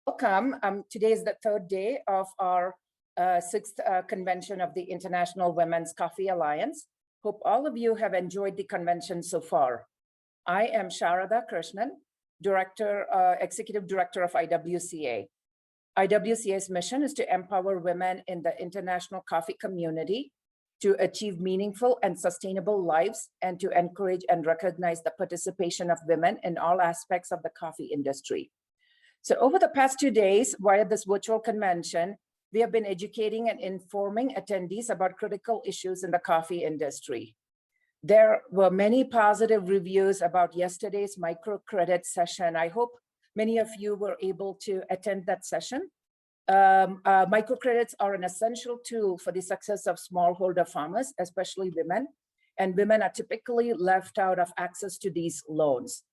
Welcome. Today is the third day of our sixth convention of the International Women's Coffee Alliance. Hope all of you have enjoyed the convention so far. I am Sharada Krishnan, Executive Director of IWCA. IWCA's mission is to empower women in the international coffee community to achieve meaningful and sustainable lives and to encourage and recognize the participation of women in all aspects of the coffee industry. So over the past 2 days, via this virtual convention, we have been educating and informing attendees about critical issues in the coffee industry. There were many positive reviews about yesterday's microcredit session. I hope many of you were able to attend that session. Microcredits are an essential tool for the success of smallholder farmers, especially women, and women are typically left out of access to these loans.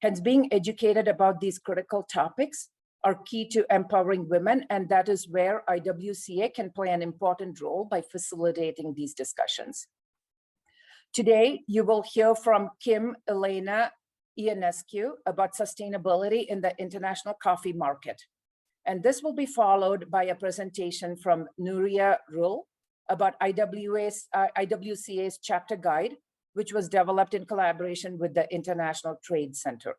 Hence, being educated about these critical topics are key to empowering women, and that is where IWCA can play an important role by facilitating these discussions. Today, you will hear from Kim Elena Ionesco about sustainability in the international coffee market. And this will be followed by a presentation from Nuria Rull about IWCA's chapter guide, which was developed in collaboration with the International Trade Center.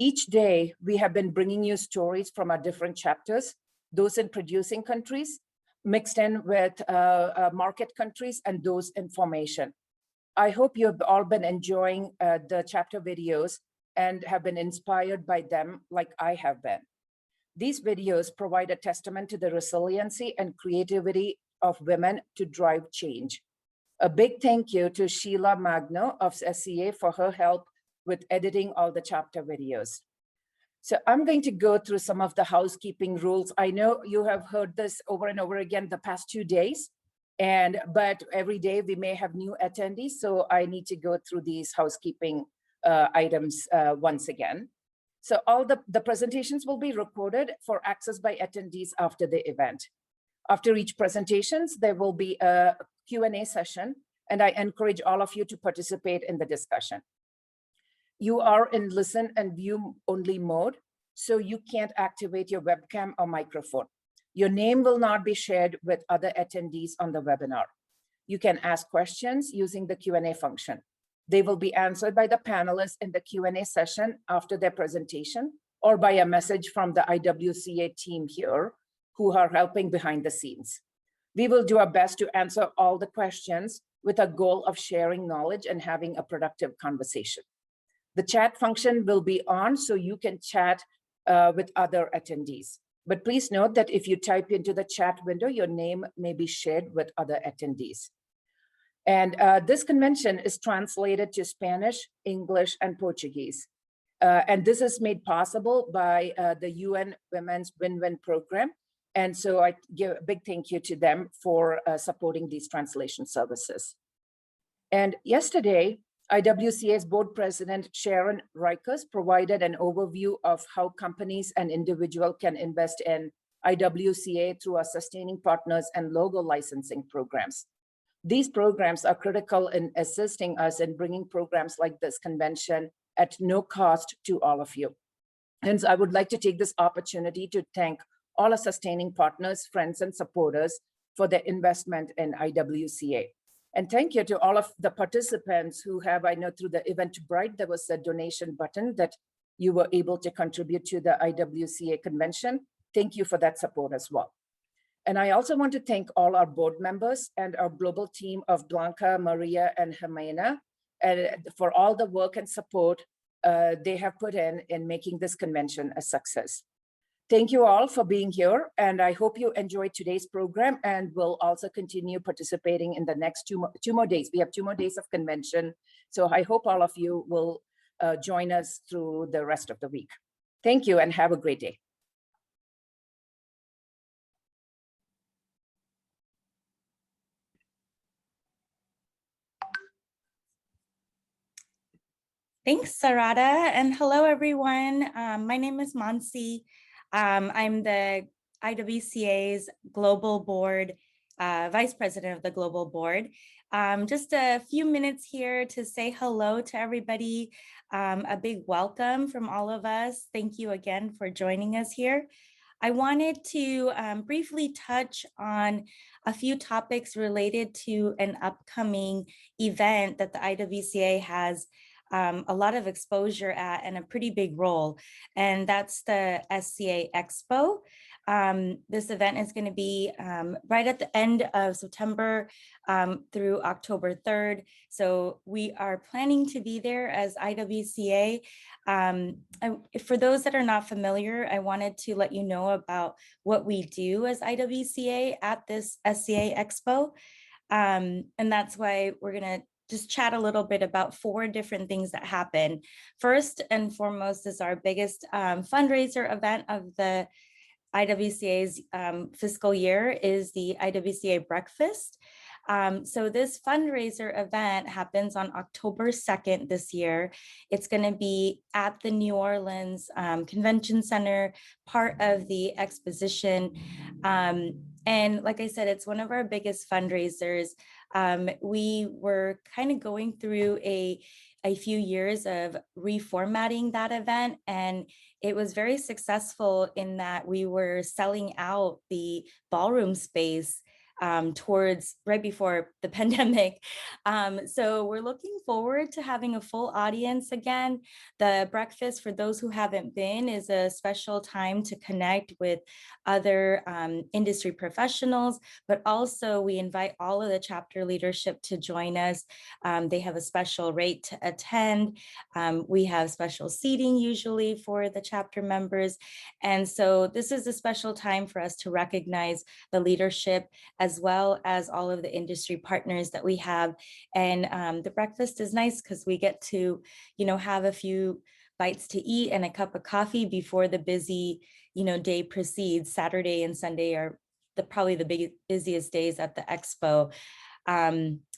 Each day, we have been bringing you stories from our different chapters, those in producing countries, mixed in with market countries, and those in formation. I hope you have all been enjoying the chapter videos and have been inspired by them like I have been. These videos provide a testament to the resiliency and creativity of women to drive change. A big thank you to Sheila Magno of SCA for her help with editing all the chapter videos. So I'm going to go through some of the housekeeping rules. I know you have heard this over and over again the past 2 days, but every day we may have new attendees, so I need to go through these housekeeping items once again. So all the presentations will be recorded for access by attendees after the event. After each presentations, there will be a Q&A session, and I encourage all of you to participate in the discussion. You are in listen and view only mode, so you can't activate your webcam or microphone. Your name will not be shared with other attendees on the webinar. You can ask questions using the Q&A function. They will be answered by the panelists in the Q&A session after their presentation or by a message from the IWCA team here who are helping behind the scenes. We will do our best to answer all the questions with a goal of sharing knowledge and having a productive conversation. The chat function will be on so you can chat with other attendees. But please note that if you type into the chat window, your name may be shared with other attendees. And this convention is translated to Spanish, English, and Portuguese. And this is made possible by the UN Women's Win-Win Program. And so I give a big thank you to them for supporting these translation services. And yesterday, IWCA's board president, Sharon Rikers, provided an overview of how companies and individuals can invest in IWCA through our sustaining partners and logo licensing programs. These programs are critical in assisting us in bringing programs like this convention at no cost to all of you. Hence, I would like to take this opportunity to thank all our sustaining partners, friends, and supporters for their investment in IWCA. And thank you to all of the participants who have, I know through the Eventbrite, there was a donation button that you were able to contribute to the IWCA convention. Thank you for that support as well. And I also want to thank all our board members and our global team of Blanca, Maria, and Jimena for all the work and support they have put in making this convention a success. Thank you all for being here, and I hope you enjoyed today's program and will also continue participating in the next two more days. We have 2 more days of convention, so I hope all of you will join us through the rest of the week. Thank you and have a great day. Thanks, Sarada, and hello, everyone. My name is Mansi. I'm the IWCA's Global Board, Vice President of the Global Board. Just a few minutes here to say hello to everybody. A big welcome from all of us. Thank you again for joining us here. I wanted to briefly touch on a few topics related to an upcoming event that the IWCA has a lot of exposure at and a pretty big role, and that's the Sca Expo. This event is going to be right at the end of September through October 3rd. So we are planning to be there as IWCA. For those that are not familiar, I wanted to let you know about what we do as IWCA at this Sca Expo. And that's why we're going to just chat a little bit about 4 different things that happen. First and foremost is our biggest fundraiser event of the IWCA's fiscal year is the Iwca Breakfast. So this fundraiser event happens on October 2nd this year. It's going to be at the New Orleans Convention Center, part of the exposition. And like I said, it's one of our biggest fundraisers. We were kind of going through a few years of reformatting that event, and it was very successful in that we were selling out the ballroom space towards right before the pandemic. So we're looking forward to having a full audience again. The breakfast, for those who haven't been, is a special time to connect with other industry professionals, but also we invite all of the chapter leadership to join us. They have a special rate to attend. We have special seating usually for the chapter members. And so this is a special time for us to recognize the leadership as well as all of the industry partners that we have. And the breakfast is nice because we get to, have a few bites to eat and a cup of coffee before the busy, day proceeds. Saturday and Sunday are probably the busiest days at the expo.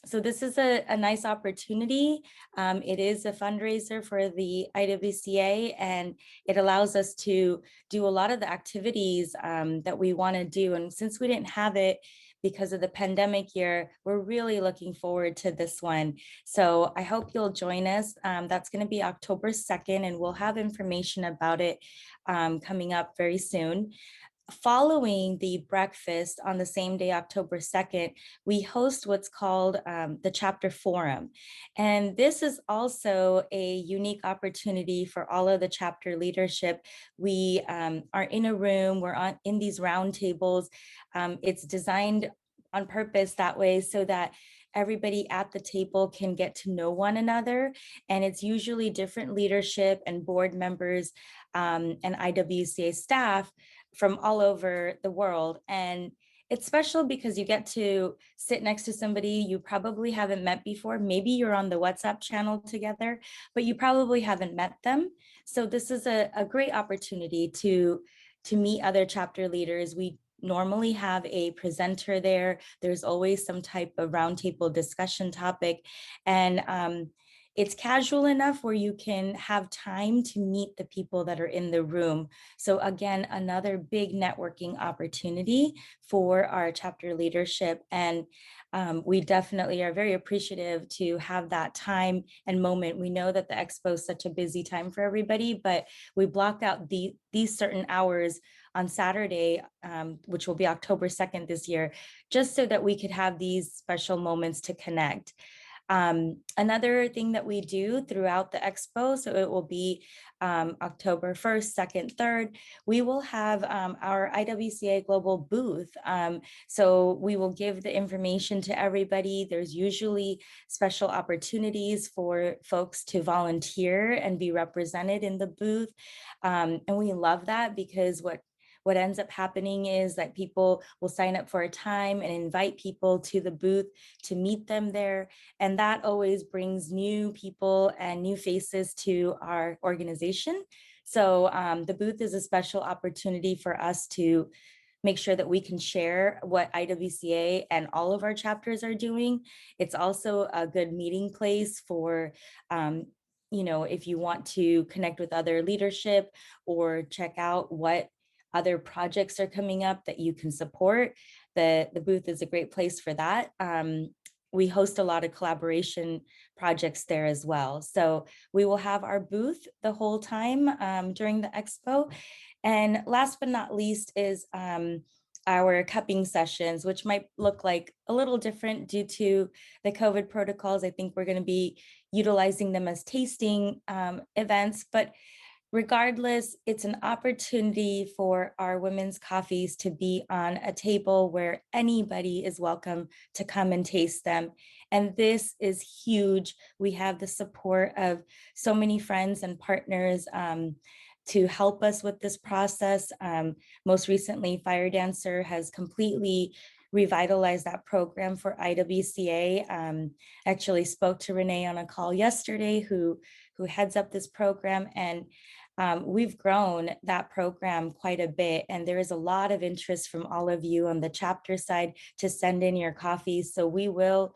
So this is a nice opportunity. It is a fundraiser for the IWCA, and it allows us to do a lot of the activities that we want to do. And since we didn't have it because of the pandemic year, we're really looking forward to this one. So I hope you'll join us. That's going to be October 2nd, and we'll have information about it coming up very soon. Following the breakfast on the same day, October 2nd, we host what's called the Chapter Forum. And this is also a unique opportunity for all of the chapter leadership. We are in a room, we're in these round tables. It's designed on purpose that way so that everybody at the table can get to know one another. And it's usually different leadership and board members and IWCA staff from all over the world. And it's special because you get to sit next to somebody you probably haven't met before. Maybe you're on the WhatsApp channel together, but you probably haven't met them. So this is a great opportunity to meet other chapter leaders. We normally have a presenter there. There's always some type of roundtable discussion topic. And it's casual enough where you can have time to meet the people that are in the room. So again, another big networking opportunity for our chapter leadership. And we definitely are very appreciative to have that time and moment. We know that the expo is such a busy time for everybody, but we blocked out these certain hours on Saturday, which will be October 2nd this year, just so that we could have these special moments to connect. Another thing that we do throughout the expo, so it will be October 1st, 2nd, 3rd, we will have our IWCA Global booth. So we will give the information to everybody. There's usually special opportunities for folks to volunteer and be represented in the booth. And we love that because what ends up happening is that people will sign up for a time and invite people to the booth to meet them there. And that always brings new people and new faces to our organization. So the booth is a special opportunity for us to make sure that we can share what IWCA and all of our chapters are doing. It's also a good meeting place for if you want to connect with other leadership or check out what other projects are coming up that you can support. The booth is a great place for that. We host a lot of collaboration projects there as well. So we will have our booth the whole time during the expo. And last but not least is our cupping sessions, which might look like a little different due to the COVID protocols. I think we're going to be utilizing them as tasting events, but regardless, it's an opportunity for our women's coffees to be on a table where anybody is welcome to come and taste them. And this is huge. We have the support of so many friends and partners to help us with this process. Most recently, Fire Dancer has completely revitalized that program for IWCA. Actually spoke to Renee on a call yesterday who heads up this program, and we've grown that program quite a bit, and there is a lot of interest from all of you on the chapter side to send in your coffees. So we will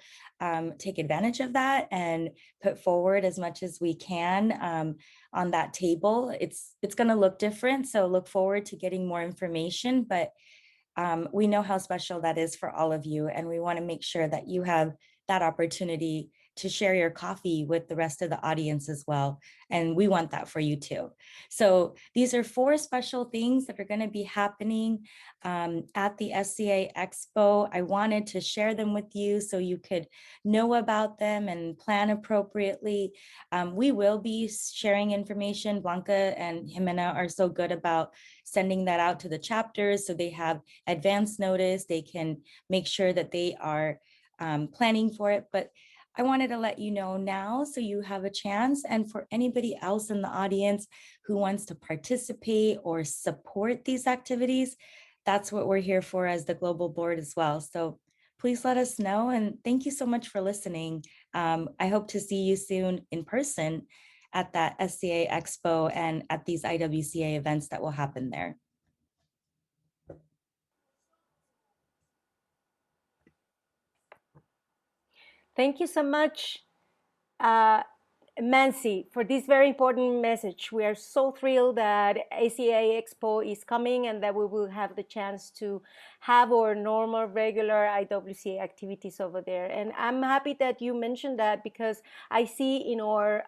take advantage of that and put forward as much as we can on that table. It's going to look different, so look forward to getting more information, but we know how special that is for all of you, and we want to make sure that you have that opportunity to share your coffee with the rest of the audience as well. And we want that for you too. So these are 4 special things that are going to be happening at the Sca Expo. I wanted to share them with you so you could know about them and plan appropriately. We will be sharing information. Blanca and Jimena are so good about sending that out to the chapters so they have advance notice. They can make sure that they are planning for it. But I wanted to let you know now so you have a chance. And for anybody else in the audience who wants to participate or support these activities, that's what we're here for as the global board as well. So please let us know. And thank you so much for listening. I hope to see you soon in person at that Sca Expo and at these IWCA events that will happen there. Thank you so much, Mansi, for this very important message. We are so thrilled that Sca Expo is coming and that we will have the chance to have our normal, regular IWCA activities over there. And I'm happy that you mentioned that, because I see in our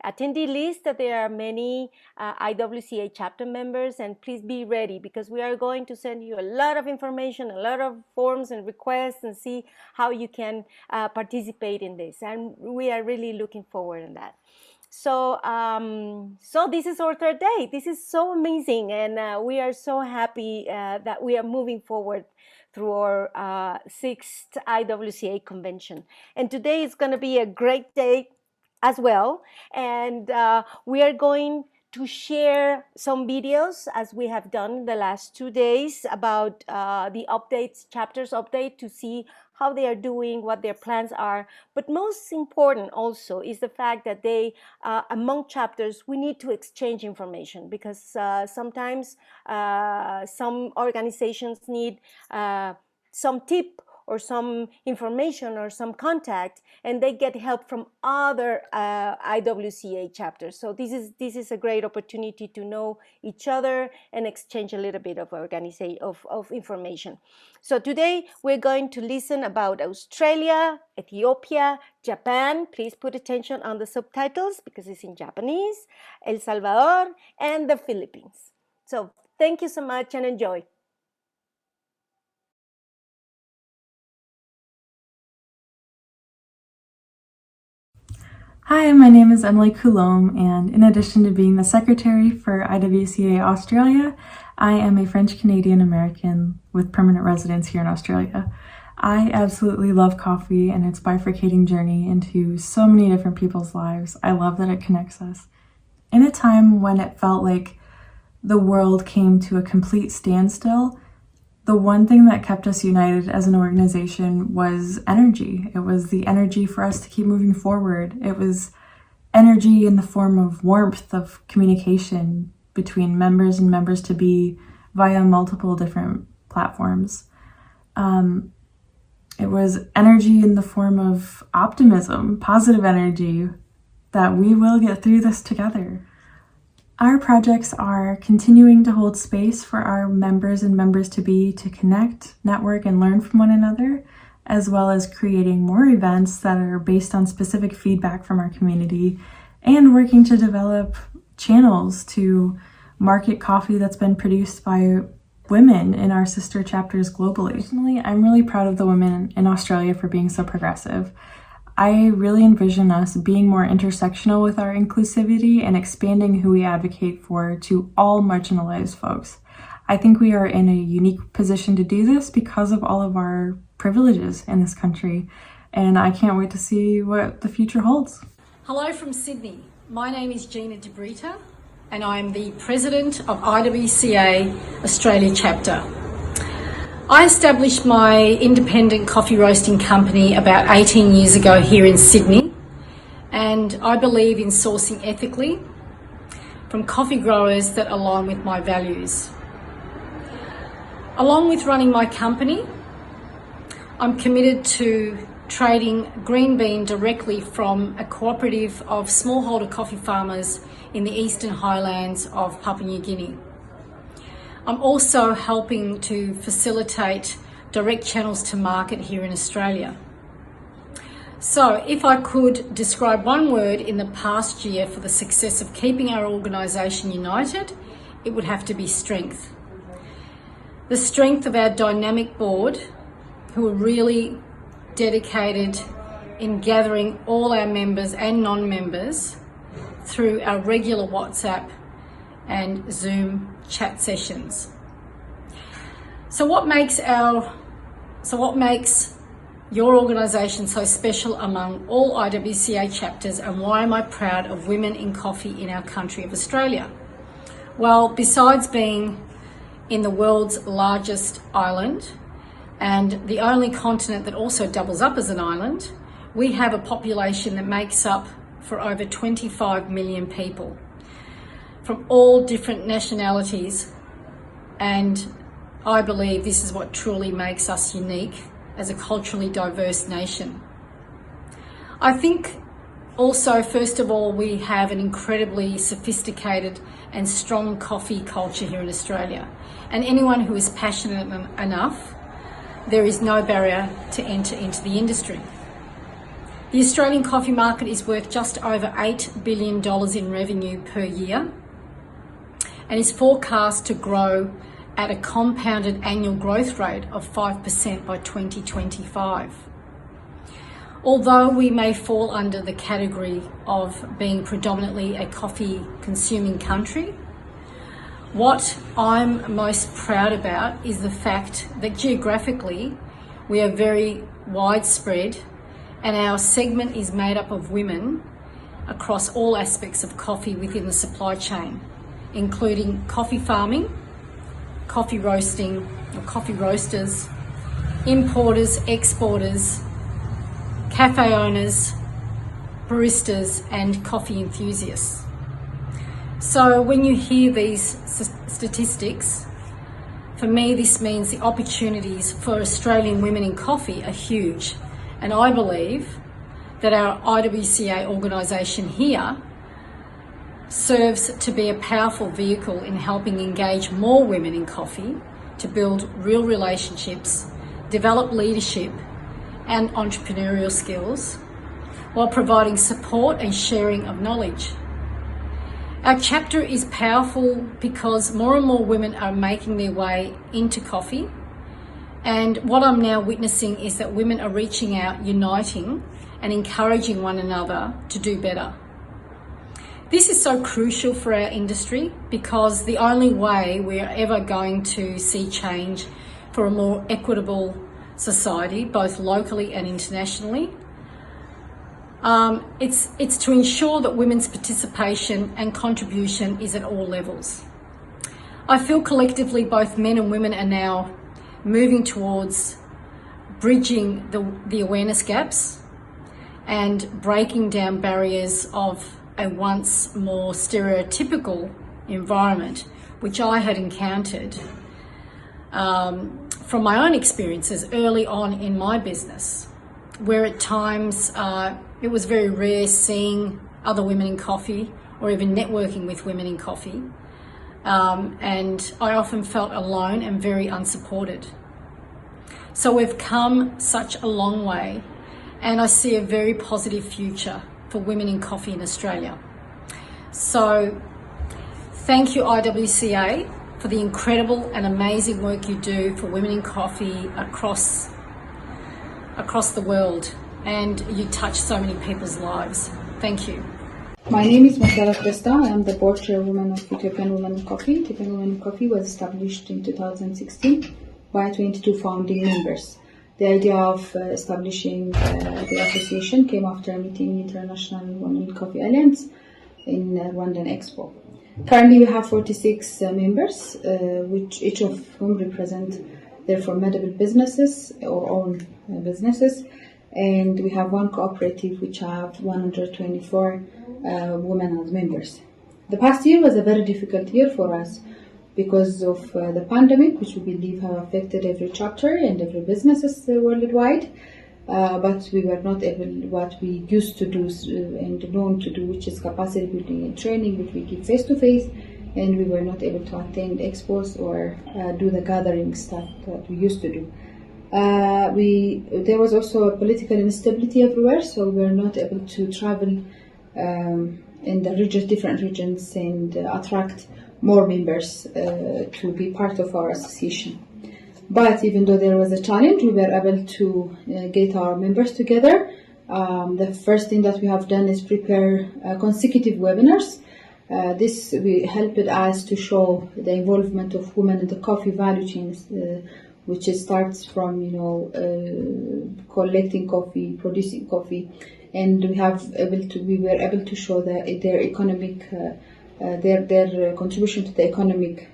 attendee list that there are many IWCA chapter members, and please be ready, because we are going to send you a lot of information, a lot of forms and requests, and see how you can participate in this. And we are really looking forward to that. So this is our 3rd day. This is so amazing, and we are so happy that we are moving forward through our 6th IWCA convention. And today is going to be a great day as well. And we are going to share some videos, as we have done the last 2 days, about the updates, chapters update, to see how they are doing, what their plans are. But most important also is the fact that they, among chapters, we need to exchange information, because sometimes some organizations need some tip or some information or some contact, and they get help from other IWCA chapters. So this is a great opportunity to know each other and exchange a little bit of information. So today we're going to listen about Australia, Ethiopia, Japan. Please put attention on the subtitles because it's in Japanese, El Salvador, and the Philippines. So thank you so much and enjoy. Hi, my name is Emily Coulombe, and in addition to being the secretary for IWCA Australia, I am a French-Canadian American with permanent residence here in Australia. I absolutely love coffee and its bifurcating journey into so many different people's lives. I love that it connects us. In a time when it felt like the world came to a complete standstill, the one thing that kept us united as an organization was energy. It was the energy for us to keep moving forward. It was energy in the form of warmth of communication between members and members to be via multiple different platforms. It was energy in the form of optimism, positive energy, that we will get through this together. Our projects are continuing to hold space for our members and members-to-be to connect, network, and learn from one another, as well as creating more events that are based on specific feedback from our community, and working to develop channels to market coffee that's been produced by women in our sister chapters globally. Personally, I'm really proud of the women in Australia for being so progressive. I really envision us being more intersectional with our inclusivity and expanding who we advocate for to all marginalized folks. I think we are in a unique position to do this because of all of our privileges in this country, and I can't wait to see what the future holds. Hello from Sydney. My name is Gina DeBrita, and I'm the President of IWCA Australia Chapter. I established my independent coffee roasting company about 18 years ago here in Sydney, and I believe in sourcing ethically from coffee growers that align with my values. Along with running my company, I'm committed to trading green bean directly from a cooperative of smallholder coffee farmers in the Eastern Highlands of Papua New Guinea. I'm also helping to facilitate direct channels to market here in Australia. So if I could describe one word in the past year for the success of keeping our organisation united, it would have to be strength. The strength of our dynamic board, who are really dedicated in gathering all our members and non-members through our regular WhatsApp and Zoom chat sessions. So what makes your organisation so special among all IWCA chapters, and why am I proud of women in coffee in our country of Australia? Well, besides being in the world's largest island and the only continent that also doubles up as an island, we have a population that makes up for over 25 million people from all different nationalities, and I believe this is what truly makes us unique as a culturally diverse nation. I think also, first of all, we have an incredibly sophisticated and strong coffee culture here in Australia, and anyone who is passionate enough, there is no barrier to enter into the industry. The Australian coffee market is worth just over $8 billion in revenue per year and is forecast to grow at a compounded annual growth rate of 5% by 2025. Although we may fall under the category of being predominantly a coffee consuming country, what I'm most proud about is the fact that geographically we are very widespread, and our segment is made up of women across all aspects of coffee within the supply chain, including coffee farming, coffee roasting or coffee roasters, importers, exporters, cafe owners, baristas, and coffee enthusiasts. So when you hear these statistics, for me this means the opportunities for Australian women in coffee are huge, and I believe that our IWCA organisation here serves to be a powerful vehicle in helping engage more women in coffee to build real relationships, develop leadership and entrepreneurial skills, while providing support and sharing of knowledge. Our chapter is powerful because more and more women are making their way into coffee, and what I'm now witnessing is that women are reaching out, uniting and encouraging one another to do better. This is so crucial for our industry because the only way we are ever going to see change for a more equitable society, both locally and internationally, it's to ensure that women's participation and contribution is at all levels. I feel collectively both men and women are now moving towards bridging the awareness gaps and breaking down barriers of a once more stereotypical environment, which I had encountered from my own experiences early on in my business, where at times it was very rare seeing other women in coffee or even networking with women in coffee. And I often felt alone and very unsupported. So we've come such a long way, and I see a very positive future for women in coffee in Australia. So Thank you, IWCA, for the incredible and amazing work you do for women in coffee across the world, and you touch so many people's lives. Thank you. My name is Marcela Cresta. I am the board chairwoman of Ethiopian Women in Coffee. Ethiopian Women in Coffee was established in 2016 by 22 founding members. The idea of establishing the association came after a meeting in International Women in Coffee Alliance in London Expo. Currently, we have 46 members, which each of whom represent their formidable businesses or own businesses. And we have one cooperative which have 124 women as members. The past year was a very difficult year for us because of the pandemic, which we believe have affected every chapter and every businesses worldwide. But we were not able what we used to do and known to do, which is capacity building and training, which we give face to face, and we were not able to attend expos or do the gatherings that we used to do. There was also a political instability everywhere, so we were not able to travel in the different regions and attract more members to be part of our association. But even though there was a challenge, we were able to get our members together. The first thing that we have done is prepare consecutive webinars. This helped us to show the involvement of women in the coffee value chains, which starts from collecting coffee, producing coffee, and we were able to show their economic their contribution to the economic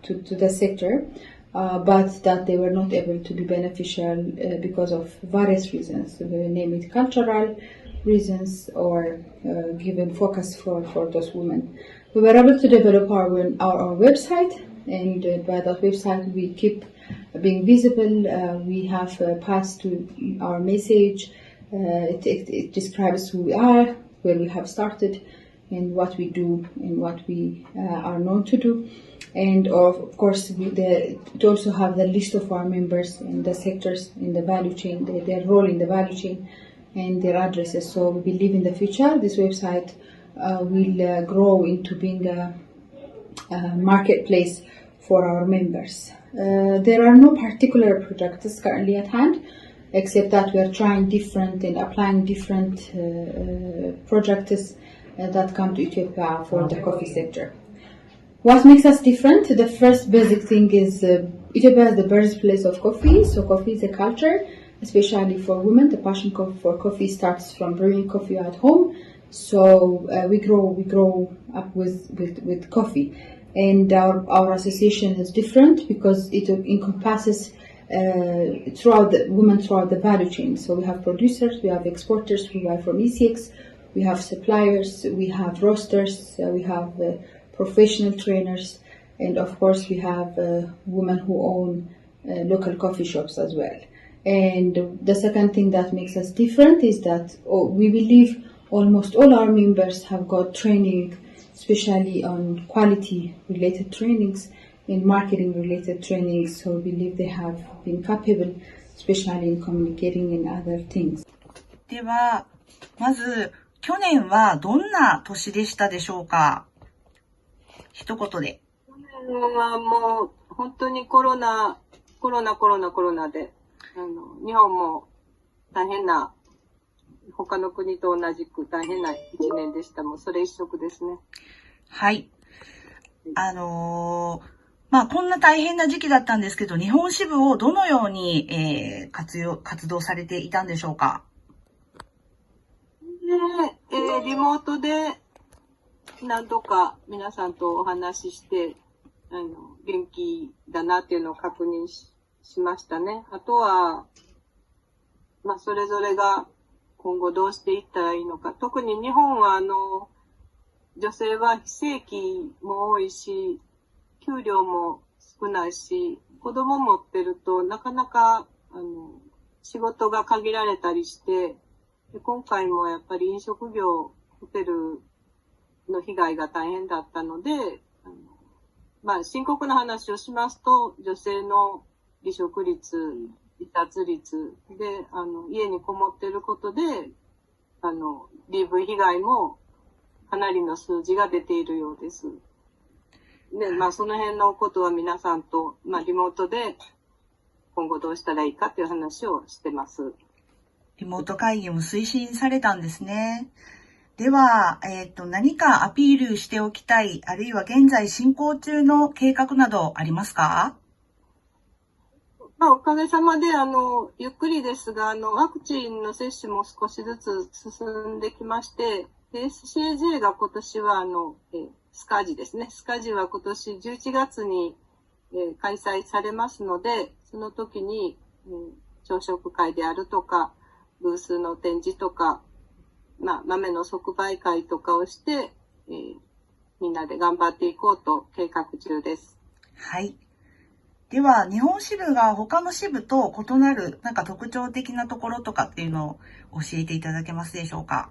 to the sector. But that they were not able to be beneficial because of various reasons, name it cultural reasons or given focus for those women. We were able to develop our website, and by that website we keep being visible. We have passed to our message. It describes who we are, where we have started, and what we do and what we are known to do. And of course, it also have the list of our members in the sectors in the value chain, their role in the value chain, and their addresses. So we believe in the future this website will grow into being a marketplace for our members. There are no particular projects currently at hand, except that we are trying different and applying different projects that come to Ethiopia for the coffee sector. What makes us different? The first basic thing is Ethiopia is the birthplace of coffee. So coffee is a culture, especially for women. The passion for coffee starts from brewing coffee at home. So we grow up with coffee, and our association is different because it encompasses throughout the value chain. So we have producers, we have exporters who buy from ECX, we have suppliers, we have roasters, we have professional trainers, and of course we have women who own local coffee shops as well. And the second thing that makes us different is that we believe almost all our members have got training, especially on quality related trainings and marketing related trainings. So we believe they have been capable, especially in communicating and other things. では、まず去年はどんな年でしたでしょうか？一言で。去年はもう本当にコロナで、日本も大変な、他の国と同じく大変な一年でした。もうそれ一色ですね。はい。こんな大変な時期だったんですけど、日本支部をどのように、活動されていたんでしょうか？リモートで何度か皆さんとお話しして、元気だなっていうのを確認しましたね。あとは、それぞれが今後どうしていったらいいのか。特に日本は女性は非正規も多いし、給料も少ないし、子供持ってるとなかなか仕事が限られたりして、で今回もやっぱり飲食業、ホテルの被害が大変だったので、深刻な話をしますと、女性の離職率、離脱率で、家にこもってることで、DV 被害もかなりの数字が出ているようです。で、その辺のことは皆さんと、リモートで今後どうしたらいいかっていう話をしてます。リモート会議も推進されたんですね。では、何かアピールしておきたい、あるいは現在進行中の計画などありますか？おかげさまで、ゆっくりですが、ワクチンの接種も少しずつ進んできまして、SCAJ が今年は、スカジですね。スカジは今年11月に、開催されますので、その時に、朝食会であるとか、ブースの展示とか、豆の即売会とかをして、みんなで頑張っていこうと計画中です。はい。では、日本支部が他の支部と異なる、なんか特徴的なところとかっていうのを教えていただけますでしょうか？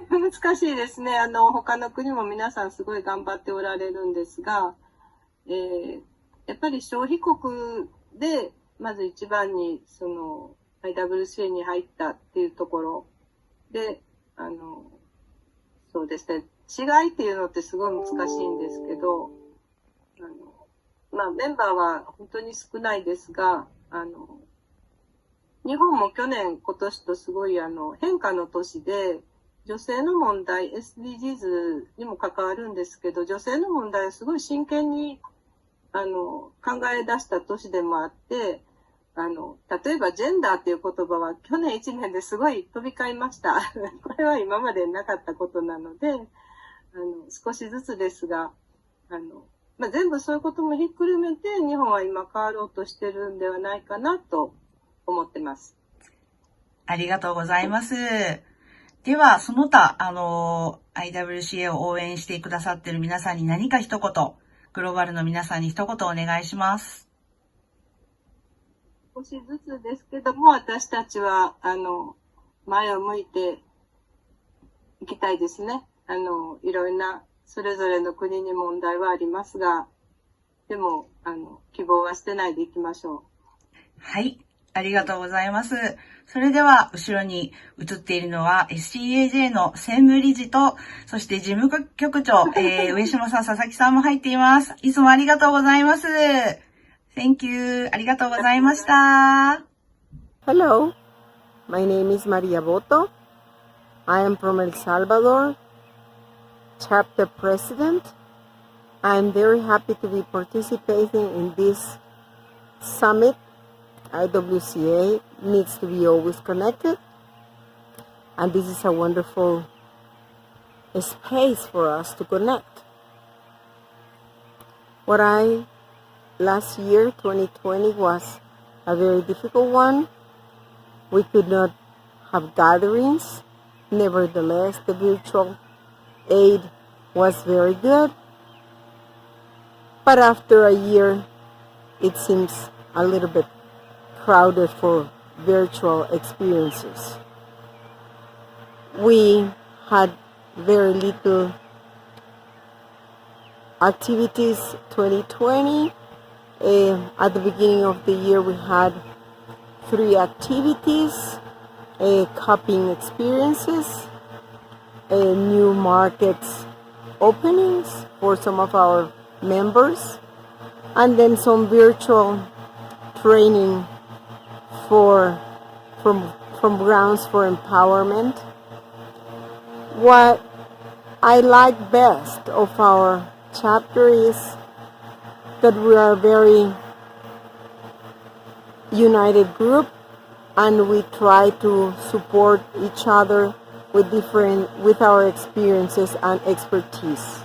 難しいですね。他の国も皆さんすごい頑張っておられるんですが、やっぱり消費国で、まず一番に、IWCA に入ったっていうところで、そうですね、違いっていうのってすごい難しいんですけど、メンバーは本当に少ないですが、日本も去年、今年とすごい変化の年で、女性の問題、SDGs にも関わるんですけど、女性の問題をすごい真剣に考え出した年でもあって、例えばジェンダーっていう言葉は去年1年ですごい飛び交いました。これは今までなかったことなので、少しずつですが、全部そういうこともひっくるめて日本は今変わろうとしてるんではないかなと思ってます。ありがとうございます。では、その他、IWCA を応援してくださっている皆さんに何か一言、グローバルの皆さんに一言お願いします。少しずつですけども、私たちは、前を向いていきたいですね。いろんな、それぞれの国に問題はありますが、でも、希望は捨てないでいきましょう。はい。ありがとうございます。それでは、後ろに映っているのは SCAJ の専務理事と、そして事務局長、上島さん、佐々木さんも入っています。いつもありがとうございます。Thank you. ありがとうございました。Hello, my name is Maria Boto. I am from El Salvador, Chapter President. I am very happy to be participating in this summit. IWCA needs to be always connected, and this is a wonderful space for us to connect. Last year, 2020, was a very difficult one. We could not have gatherings. Nevertheless, the virtual aid was very good. But after a year, it seems a little bit crowded for virtual experiences. We had very little activities 2020. At the beginning of the year, we had 3 activities, copying experiences, new markets openings for some of our members, and then some virtual training from grounds for empowerment. What I like best of our chapter is that we are a very united group, and we try to support each other with our experiences and expertise.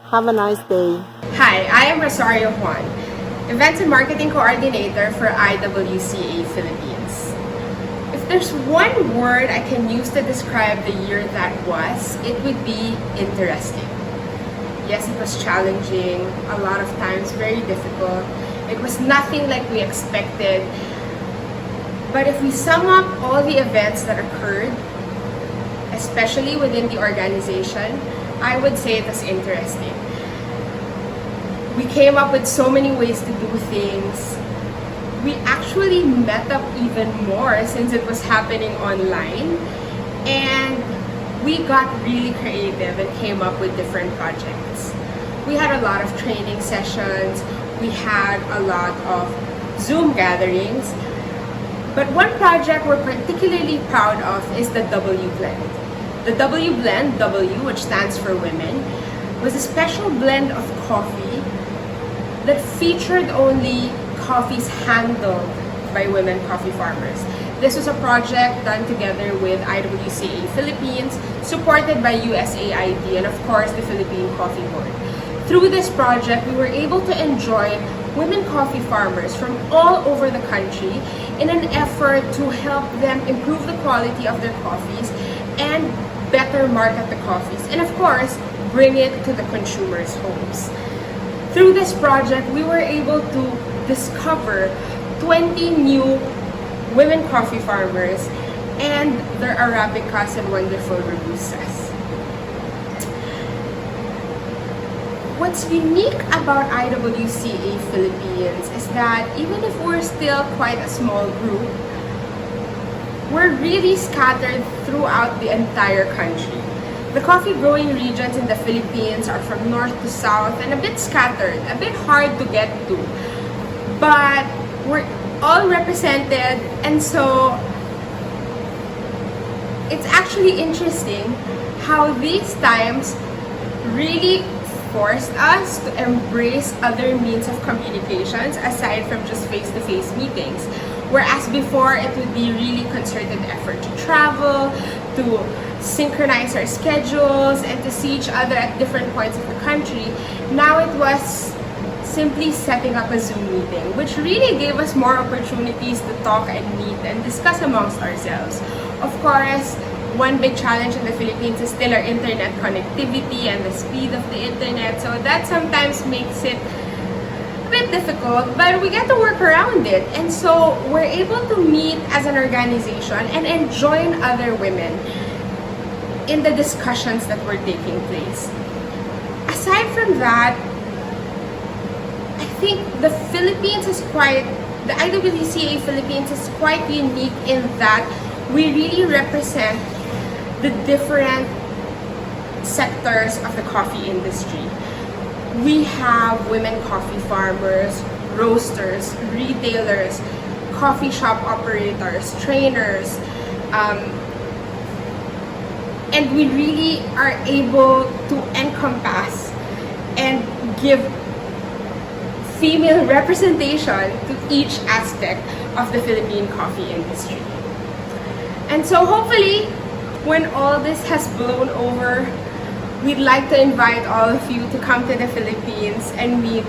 Have a nice day. Hi, I am Rosario Juan, Events and Marketing Coordinator for IWCA Philippines. If there's one word I can use to describe the year that was, it would be interesting. Yes, it was challenging, a lot of times very difficult. It was nothing like we expected. But if we sum up all the events that occurred, especially within the organization, I would say it was interesting. We came up with so many ways to do things. We actually met up even more since it was happening online. And we got really creative and came up with different projects. We had a lot of training sessions. We had a lot of Zoom gatherings. But one project we're particularly proud of is the W Blend. The W Blend, W, which stands for women, was a special blend of coffee that featured only coffees handled by women coffee farmers. This was a project done together with IWCA Philippines, supported by USAID and of course the Philippine Coffee Board. Through this project, we were able to enjoy women coffee farmers from all over the country in an effort to help them improve the quality of their coffees and better market the coffees, and of course, bring it to the consumers' homes. Through this project, we were able to discover 20 new women coffee farmers and their Arabicas and wonderful Robustas. What's unique about IWCA Philippines is that even if we're still quite a small group, we're really scattered throughout the entire country. The coffee growing regions in the Philippines are from north to south and a bit scattered, a bit hard to get to. But we're all represented, and so it's actually interesting how these times really forced us to embrace other means of communications aside from just face-to-face meetings. Whereas before, it would be really concerted effort to travel, to synchronize our schedules, and to see each other at different points of the country. Now it was simply setting up a Zoom meeting, which really gave us more opportunities to talk and meet and discuss amongst ourselves. Of course, one big challenge in the Philippines is still our internet connectivity and the speed of the internet, so that sometimes makes it a bit difficult, but we get to work around it. And so we're able to meet as an organization and join other women in the discussions that were taking place. Aside from that, I think the IWCA Philippines is quite unique in that we really represent the different sectors of the coffee industry. We have women coffee farmers, roasters, retailers, coffee shop operators, trainers, and we really are able to encompass and give female representation to each aspect of the Philippine coffee industry. And so hopefully, when all this has blown over, we'd like to invite all of you to come to the Philippines and meet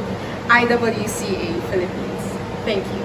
IWCA Philippines. Thank you.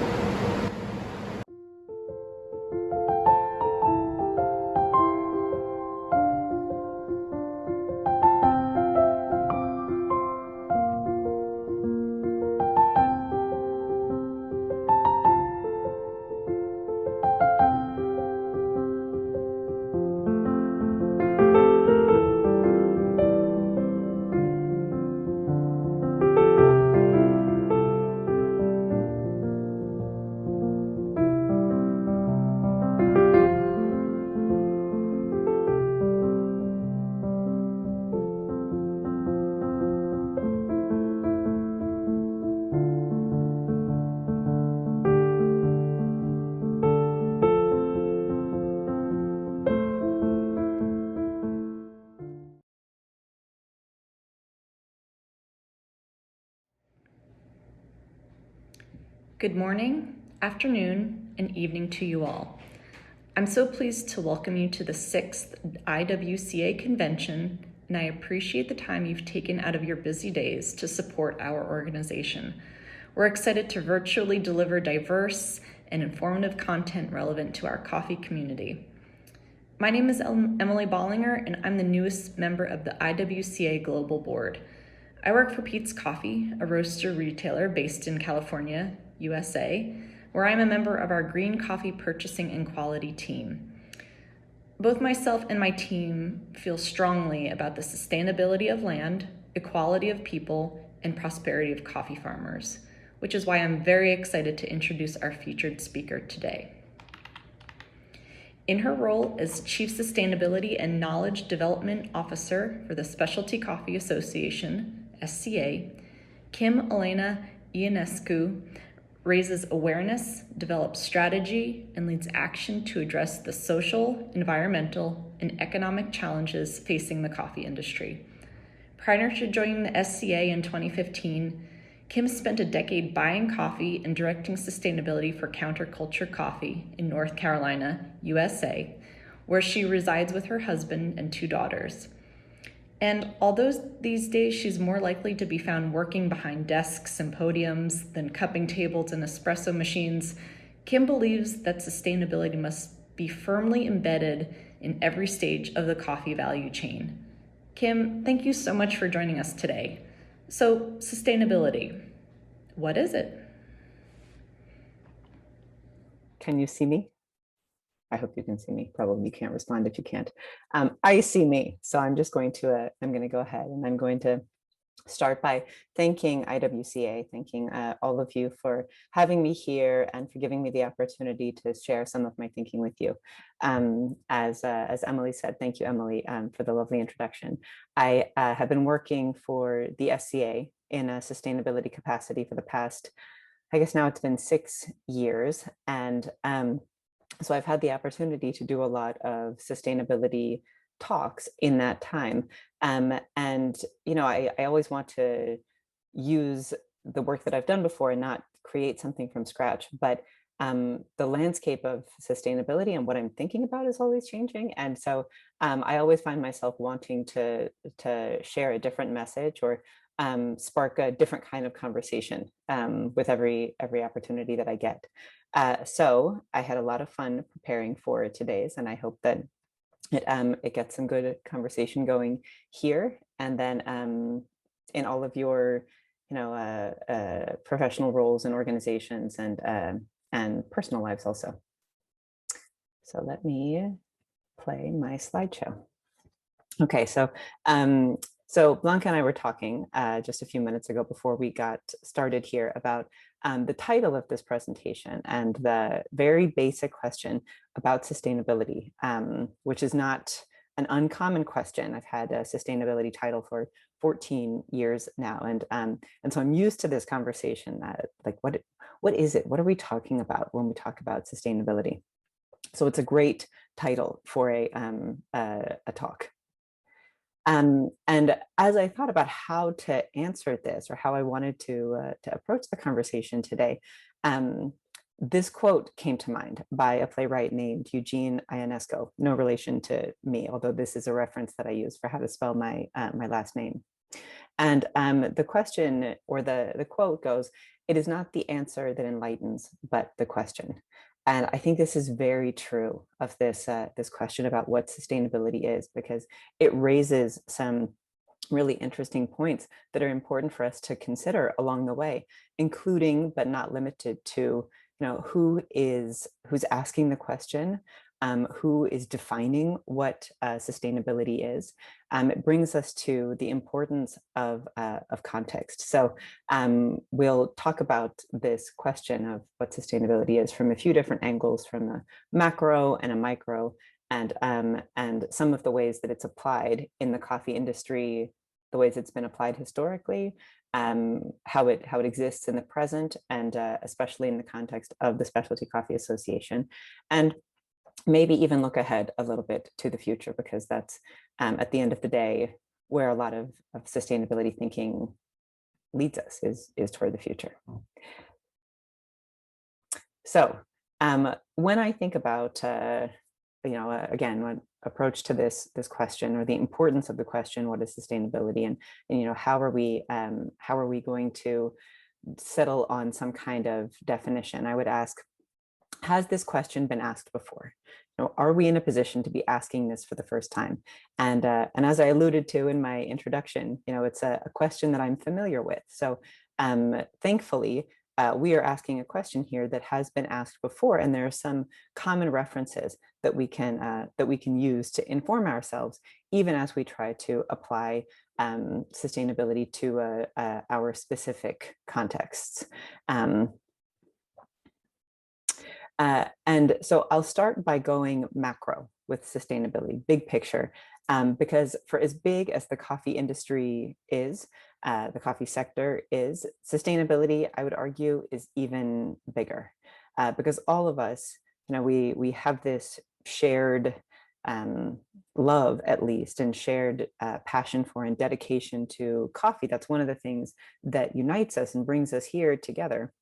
Good morning, afternoon, and evening to you all. I'm so pleased to welcome you to the 6th IWCA convention, and I appreciate the time you've taken out of your busy days to support our organization. We're excited to virtually deliver diverse and informative content relevant to our coffee community. My name is Emily Ballinger, and I'm the newest member of the IWCA Global Board. I work for Pete's Coffee, a roaster retailer based in California, USA, where I'm a member of our green coffee purchasing and quality team. Both myself and my team feel strongly about the sustainability of land, equality of people, and prosperity of coffee farmers, which is why I'm very excited to introduce our featured speaker today. In her role as Chief Sustainability and Knowledge Development Officer for the Specialty Coffee Association SCA, Kim Elena Ionesco raises awareness, develops strategy, and leads action to address the social, environmental, and economic challenges facing the coffee industry. Prior to joining the SCA in 2015, Kim spent a decade buying coffee and directing sustainability for Counterculture Coffee in North Carolina, USA, where she resides with her husband and 2 daughters. And although these days she's more likely to be found working behind desks and podiums than cupping tables and espresso machines, Kim believes that sustainability must be firmly embedded in every stage of the coffee value chain. Kim, thank you so much for joining us today. So, sustainability, what is it? Can you see me? I hope you can see me. Probably you can't respond if you can't. I see me. So I'm just going to, I'm going to go ahead and I'm going to start by thanking IWCA, thanking all of you for having me here and for giving me the opportunity to share some of my thinking with you. As Emily said, thank you, Emily, for the lovely introduction. I have been working for the SCA in a sustainability capacity for the past, I guess now it's been 6 years. And so I've had the opportunity to do a lot of sustainability talks in that time. And, you know, I always want to use the work that I've done before and not create something from scratch, but the landscape of sustainability and what I'm thinking about is always changing. And so I always find myself wanting to share a different message or spark a different kind of conversation with every opportunity that I get. So I had a lot of fun preparing for today's, and I hope that it gets some good conversation going here, and then in all of your, you know, professional roles and organizations and personal lives also. So let me play my slideshow. Okay, so so Blanca and I were talking just a few minutes ago before we got started here about the title of this presentation and the very basic question about sustainability, which is not an uncommon question. I've had a sustainability title for 14 years now, and so I'm used to this conversation. Like, what is it? What are we talking about when we talk about sustainability? So it's a great title for a talk. And as I thought about how to answer this or how I wanted to approach the conversation today, this quote came to mind by a playwright named Eugene Ionesco, no relation to me, although this is a reference that I use for how to spell my last name. And the question or the quote goes, "It is not the answer that enlightens, but the question." And I think this is very true of this this question about what sustainability is, because it raises some really interesting points that are important for us to consider along the way, including but not limited to, you know, who's asking the question, who is defining what sustainability is. It brings us to the importance of context. So we'll talk about this question of what sustainability is from a few different angles, from a macro and a micro, and some of the ways that it's applied in the coffee industry, the ways it's been applied historically, how it exists in the present, and especially in the context of the Specialty Coffee Association, and maybe even look ahead a little bit to the future, because that's at the end of the day where a lot of sustainability thinking leads us, is toward the future. So when I think about you know, again, when approach to this question, or the importance of the question, what is sustainability, and you know, how are we going to settle on some kind of definition, I would ask, has this question been asked before? You know, are we in a position to be asking this for the first time? And as I alluded to in my introduction, you know, it's a question that I'm familiar with. So thankfully, we are asking a question here that has been asked before, and there are some common references that we can use to inform ourselves, even as we try to apply sustainability to our specific contexts. And so I'll start by going macro with sustainability, big picture. Because for as big as the coffee industry is, the coffee sector is, sustainability, I would argue, is even bigger. Because all of us, we have this shared love, at least, and shared passion for and dedication to coffee. That's one of the things that unites us and brings us here together.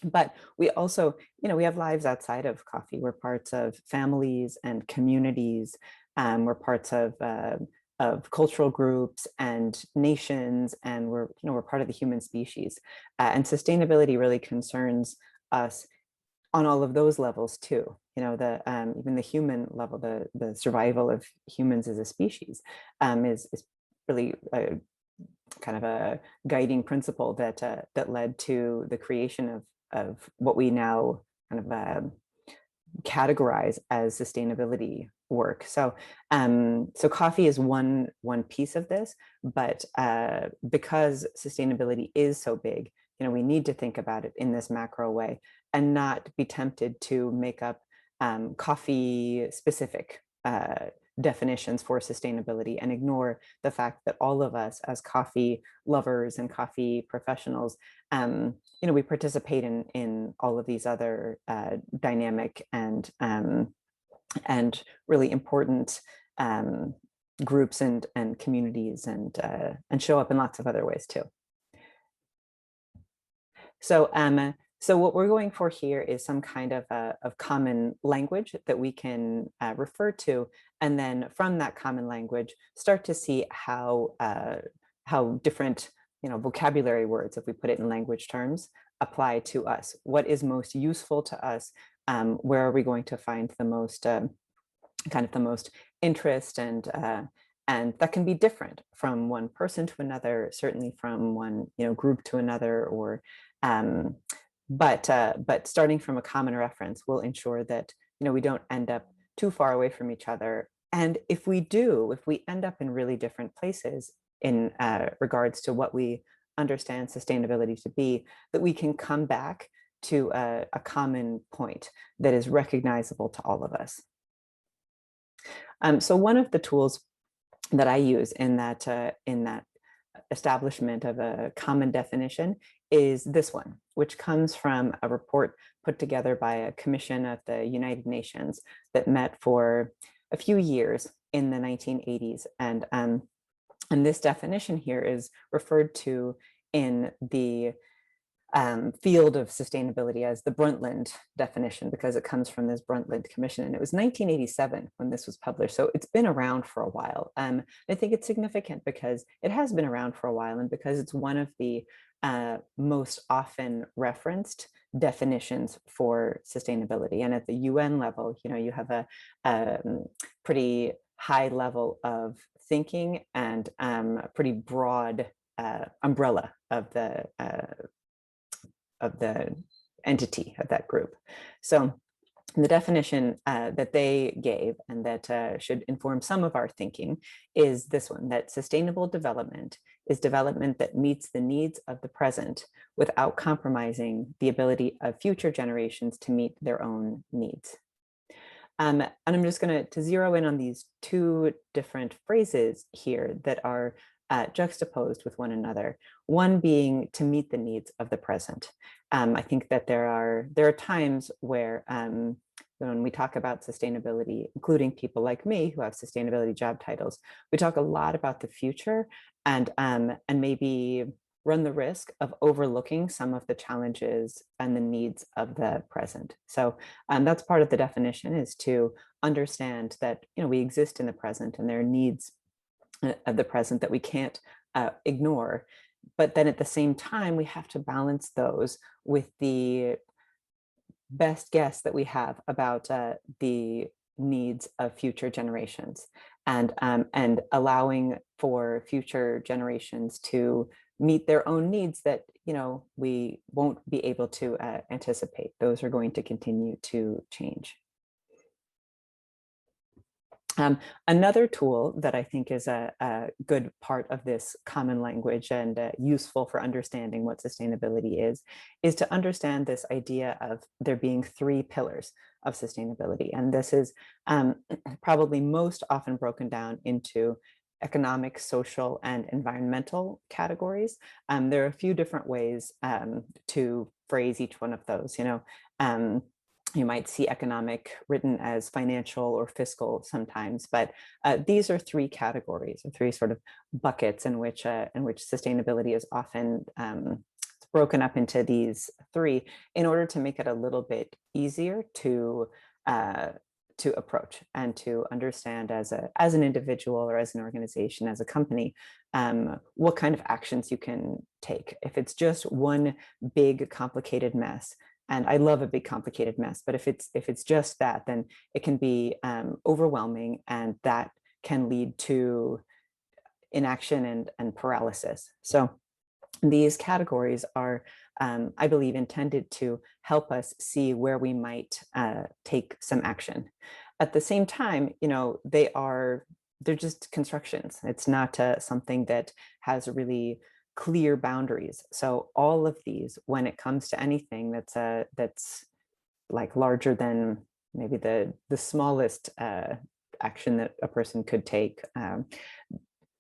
But we also, we have lives outside of coffee. We're parts of families and communities. We're parts of cultural groups and nations, and we're part of the human species. And sustainability really concerns us on all of those levels too. Even the human level, the survival of humans as a species is really kind of a guiding principle that that led to the creation of what we now kind of categorize as sustainability work. So so coffee is one piece of this, but because sustainability is so big, we need to think about it in this macro way and not be tempted to make up coffee specific definitions for sustainability and ignore the fact that all of us as coffee lovers and coffee professionals, we participate in all of these other dynamic and really important groups and communities, and show up in lots of other ways too. So so what we're going for here is some kind of common language that we can refer to, and then from that common language, start to see how different vocabulary words, if we put it in language terms, apply to us. What is most useful to us? Where are we going to find the most kind of the most interest, and that can be different from one person to another, certainly from one group to another, or but starting from a common reference will ensure that we don't end up too far away from each other. And if we end up in really different places in regards to what we understand sustainability to be, that we can come back to a common point that is recognizable to all of us. So one of the tools that I use in that establishment of a common definition is this one, which comes from a report put together by a commission of the United Nations that met for a few years in the 1980s. And this definition here is referred to in the field of sustainability as the Brundtland definition, because it comes from this Brundtland Commission, and it was 1987 when this was published, so it's been around for a while. I think it's significant because it has been around for a while, and because it's one of the most often referenced definitions for sustainability. And at the UN level, you have a pretty high level of thinking and a pretty broad umbrella of the entity of that group. So the definition that they gave, and that should inform some of our thinking, is this one: that sustainable development is development that meets the needs of the present without compromising the ability of future generations to meet their own needs. And I'm just going to zero in on these two different phrases here that are juxtaposed with one another. One being to meet the needs of the present. I think that there are times where when we talk about sustainability, including people like me who have sustainability job titles, we talk a lot about the future and maybe run the risk of overlooking some of the challenges and the needs of the present. So that's part of the definition, is to understand that we exist in the present and there are needs of the present that we can't ignore. But then at the same time, we have to balance those with the best guess that we have about the needs of future generations, and allowing for future generations to meet their own needs that we won't be able to anticipate. Those are going to continue to change. Another tool that I think is a good part of this common language and useful for understanding what sustainability is to understand this idea of there being 3 pillars of sustainability. And this is probably most often broken down into economic, social, and environmental categories. There are a few different ways to phrase each one of those, you might see economic written as financial or fiscal sometimes, but these are 3 categories, or 3 sort of buckets in which sustainability is often broken up into these 3 in order to make it a little bit easier to approach and to understand as an individual or as an organization, as a company, what kind of actions you can take. If it's just one big complicated mess, and I love a big complicated mess, but if it's just that, then it can be overwhelming, and that can lead to inaction and paralysis. So these categories are, I believe, intended to help us see where we might take some action. At the same time, they're just constructions. It's not something that has really clear boundaries. So all of these, when it comes to anything that's like larger than maybe the smallest action that a person could take,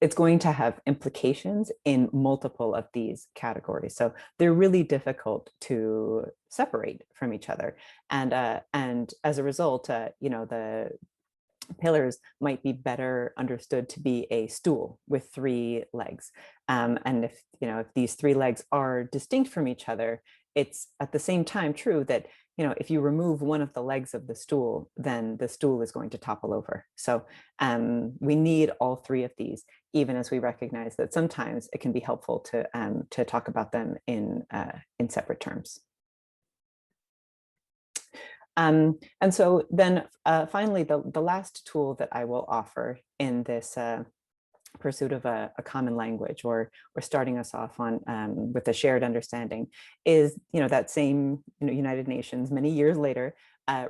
it's going to have implications in multiple of these categories. So they're really difficult to separate from each other. And as a result, the pillars might be better understood to be a stool with 3 legs. And if these 3 legs are distinct from each other, it's at the same time true that, if you remove one of the legs of the stool, then the stool is going to topple over. So we need all 3 of these, even as we recognize that sometimes it can be helpful to talk about them in separate terms. And so then finally, the last tool that I will offer in this pursuit of a common language, or starting us off on with a shared understanding, is that same United Nations many years later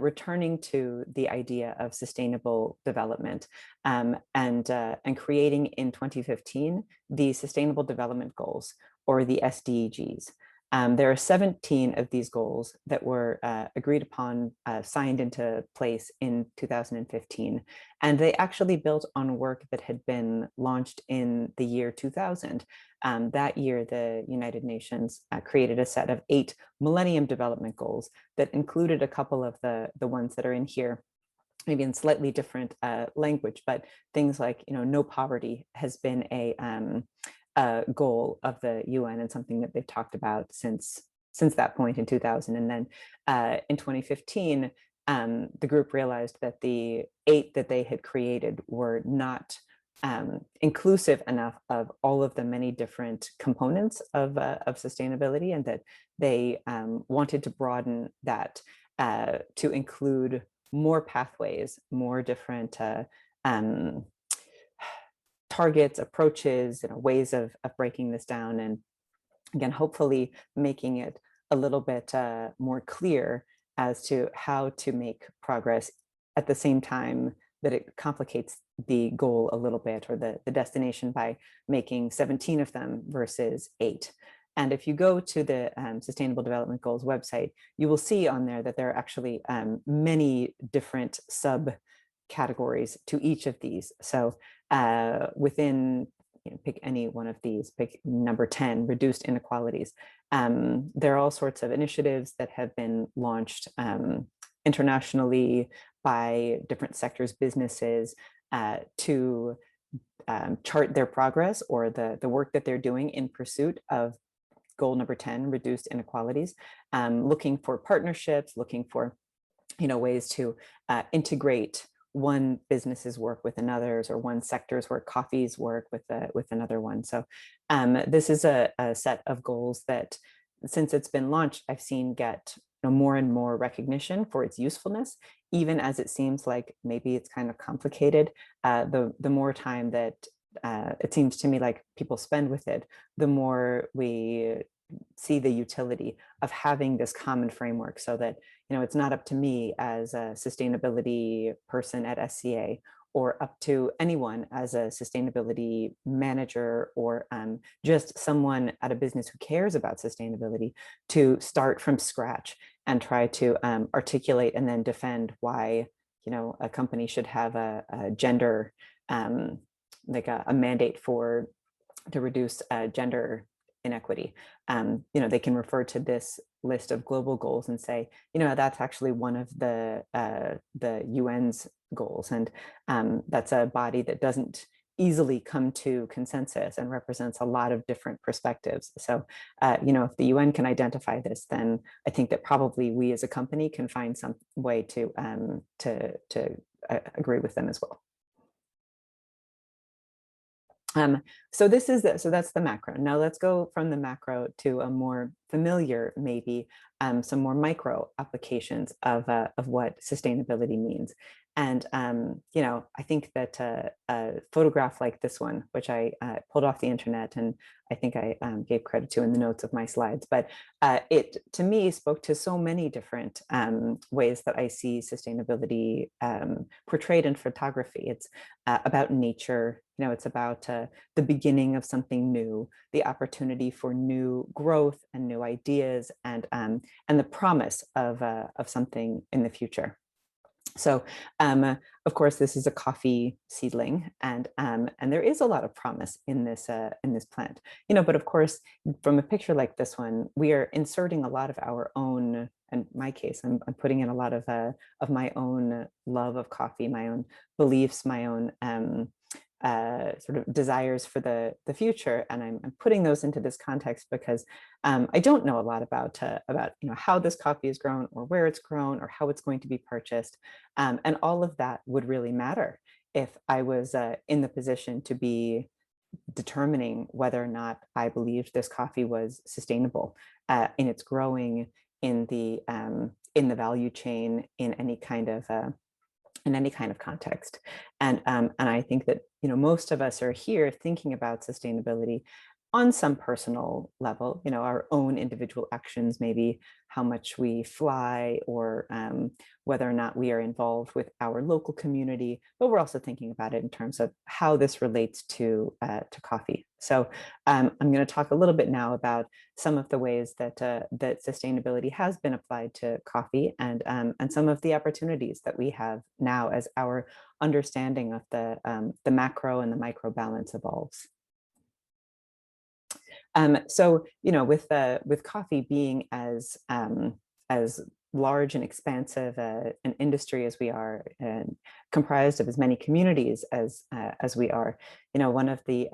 returning to the idea of sustainable development and creating in 2015 the Sustainable Development Goals, or the SDGs. There are 17 of these goals that were agreed upon, signed into place in 2015. And they actually built on work that had been launched in the year 2000. That year, the United Nations created a set of 8 Millennium Development Goals that included a couple of the ones that are in here, maybe in slightly different language, but things like, no poverty has been a goal of the UN, and something that they've talked about since that point in 2000. And then in 2015, the group realized that the 8 that they had created were not inclusive enough of all of the many different components of sustainability, and that they wanted to broaden that to include more pathways, more different targets, approaches, ways of breaking this down, and again, hopefully making it a little bit more clear as to how to make progress at the same time that it complicates the goal a little bit, or the destination, by making 17 of them versus 8. And if you go to the Sustainable Development Goals website, you will see on there that there are actually many different subcategories to each of these. So within, pick any one of these, pick number 10, reduced inequalities. There are all sorts of initiatives that have been launched internationally by different sectors, businesses, to chart their progress, or the work that they're doing in pursuit of goal number 10, reduced inequalities, looking for partnerships, looking for ways to integrate one business's work with another's, or one sector's work, coffee's work with another one. So this is a set of goals that, since it's been launched, I've seen get more and more recognition for its usefulness, even as it seems like maybe it's kind of complicated. The more time that it seems to me like people spend with it, the more we see the utility of having this common framework, so that it's not up to me as a sustainability person at SCA, or up to anyone as a sustainability manager or just someone at a business who cares about sustainability to start from scratch and try to articulate and then defend why, you know, a company should have a gender, like a mandate to reduce gender inequity. You know, they can refer to this list of global goals and say, you know, that's actually one of the UN's goals, and that's a body that doesn't easily come to consensus and represents a lot of different perspectives. So, you know, if the UN can identify this, then I think that probably we as a company can find some way to agree with them as well. So this is so that's the macro. Now let's go from the macro to a more familiar, maybe some more micro applications of what sustainability means. And you know, I think that a photograph like this one, which I pulled off the internet, and I think I gave credit to in the notes of my slides, but it to me spoke to so many different ways that I see sustainability portrayed in photography. It's about nature. You know, it's about the beginning of something new, the opportunity for new growth and new ideas, and the promise of something in the future. So, of course, this is a coffee seedling, and there is a lot of promise in this plant. You know, but of course, from a picture like this one, we are inserting a lot of our own. In my case, I'm putting in a lot of my own love of coffee, my own beliefs, my own sort of desires for the future, and I'm putting those into this context because I don't know a lot about you know, how this coffee is grown or where it's grown or how it's going to be purchased, and all of that would really matter if I was in the position to be determining whether or not I believed this coffee was sustainable in its growing, in the value chain, in any kind of context. And I think that, you know, most of us are here thinking about sustainability on some personal level, you know, our own individual actions, maybe how much we fly, or whether or not we are involved with our local community, but we're also thinking about it in terms of how this relates to coffee. So I'm going to talk a little bit now about some of the ways that that sustainability has been applied to coffee, and some of the opportunities that we have now as our understanding of the macro and the micro balance evolves. So, you know, with coffee being as large and expansive an industry as we are, and comprised of as many communities as we are, you know, one of the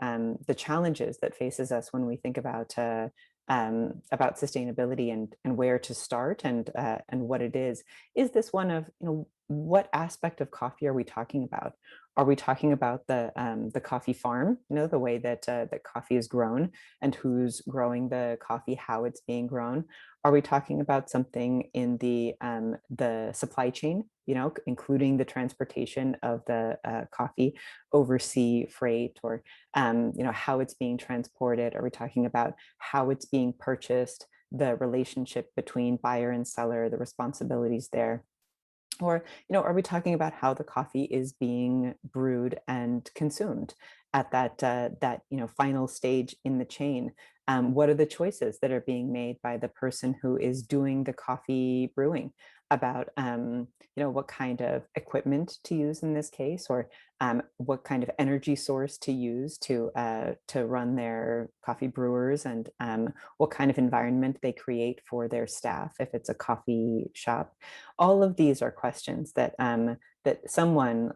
challenges that faces us when we think about sustainability and where to start and what it is this one of, you know, what aspect of coffee are we talking about? Are we talking about the coffee farm, you know, the way that that coffee is grown and who's growing the coffee, how it's being grown? Are we talking about something in the supply chain, you know, including the transportation of the coffee, oversea freight, or you know, how it's being transported? Are we talking about how it's being purchased, the relationship between buyer and seller, the responsibilities there? Or, you know, are we talking about how the coffee is being brewed and consumed at that you know, final stage in the chain? What are the choices that are being made by the person who is doing the coffee brewing about you know, what kind of equipment to use in this case, or what kind of energy source to use to run their coffee brewers, and what kind of environment they create for their staff if it's a coffee shop? All of these are questions that that someone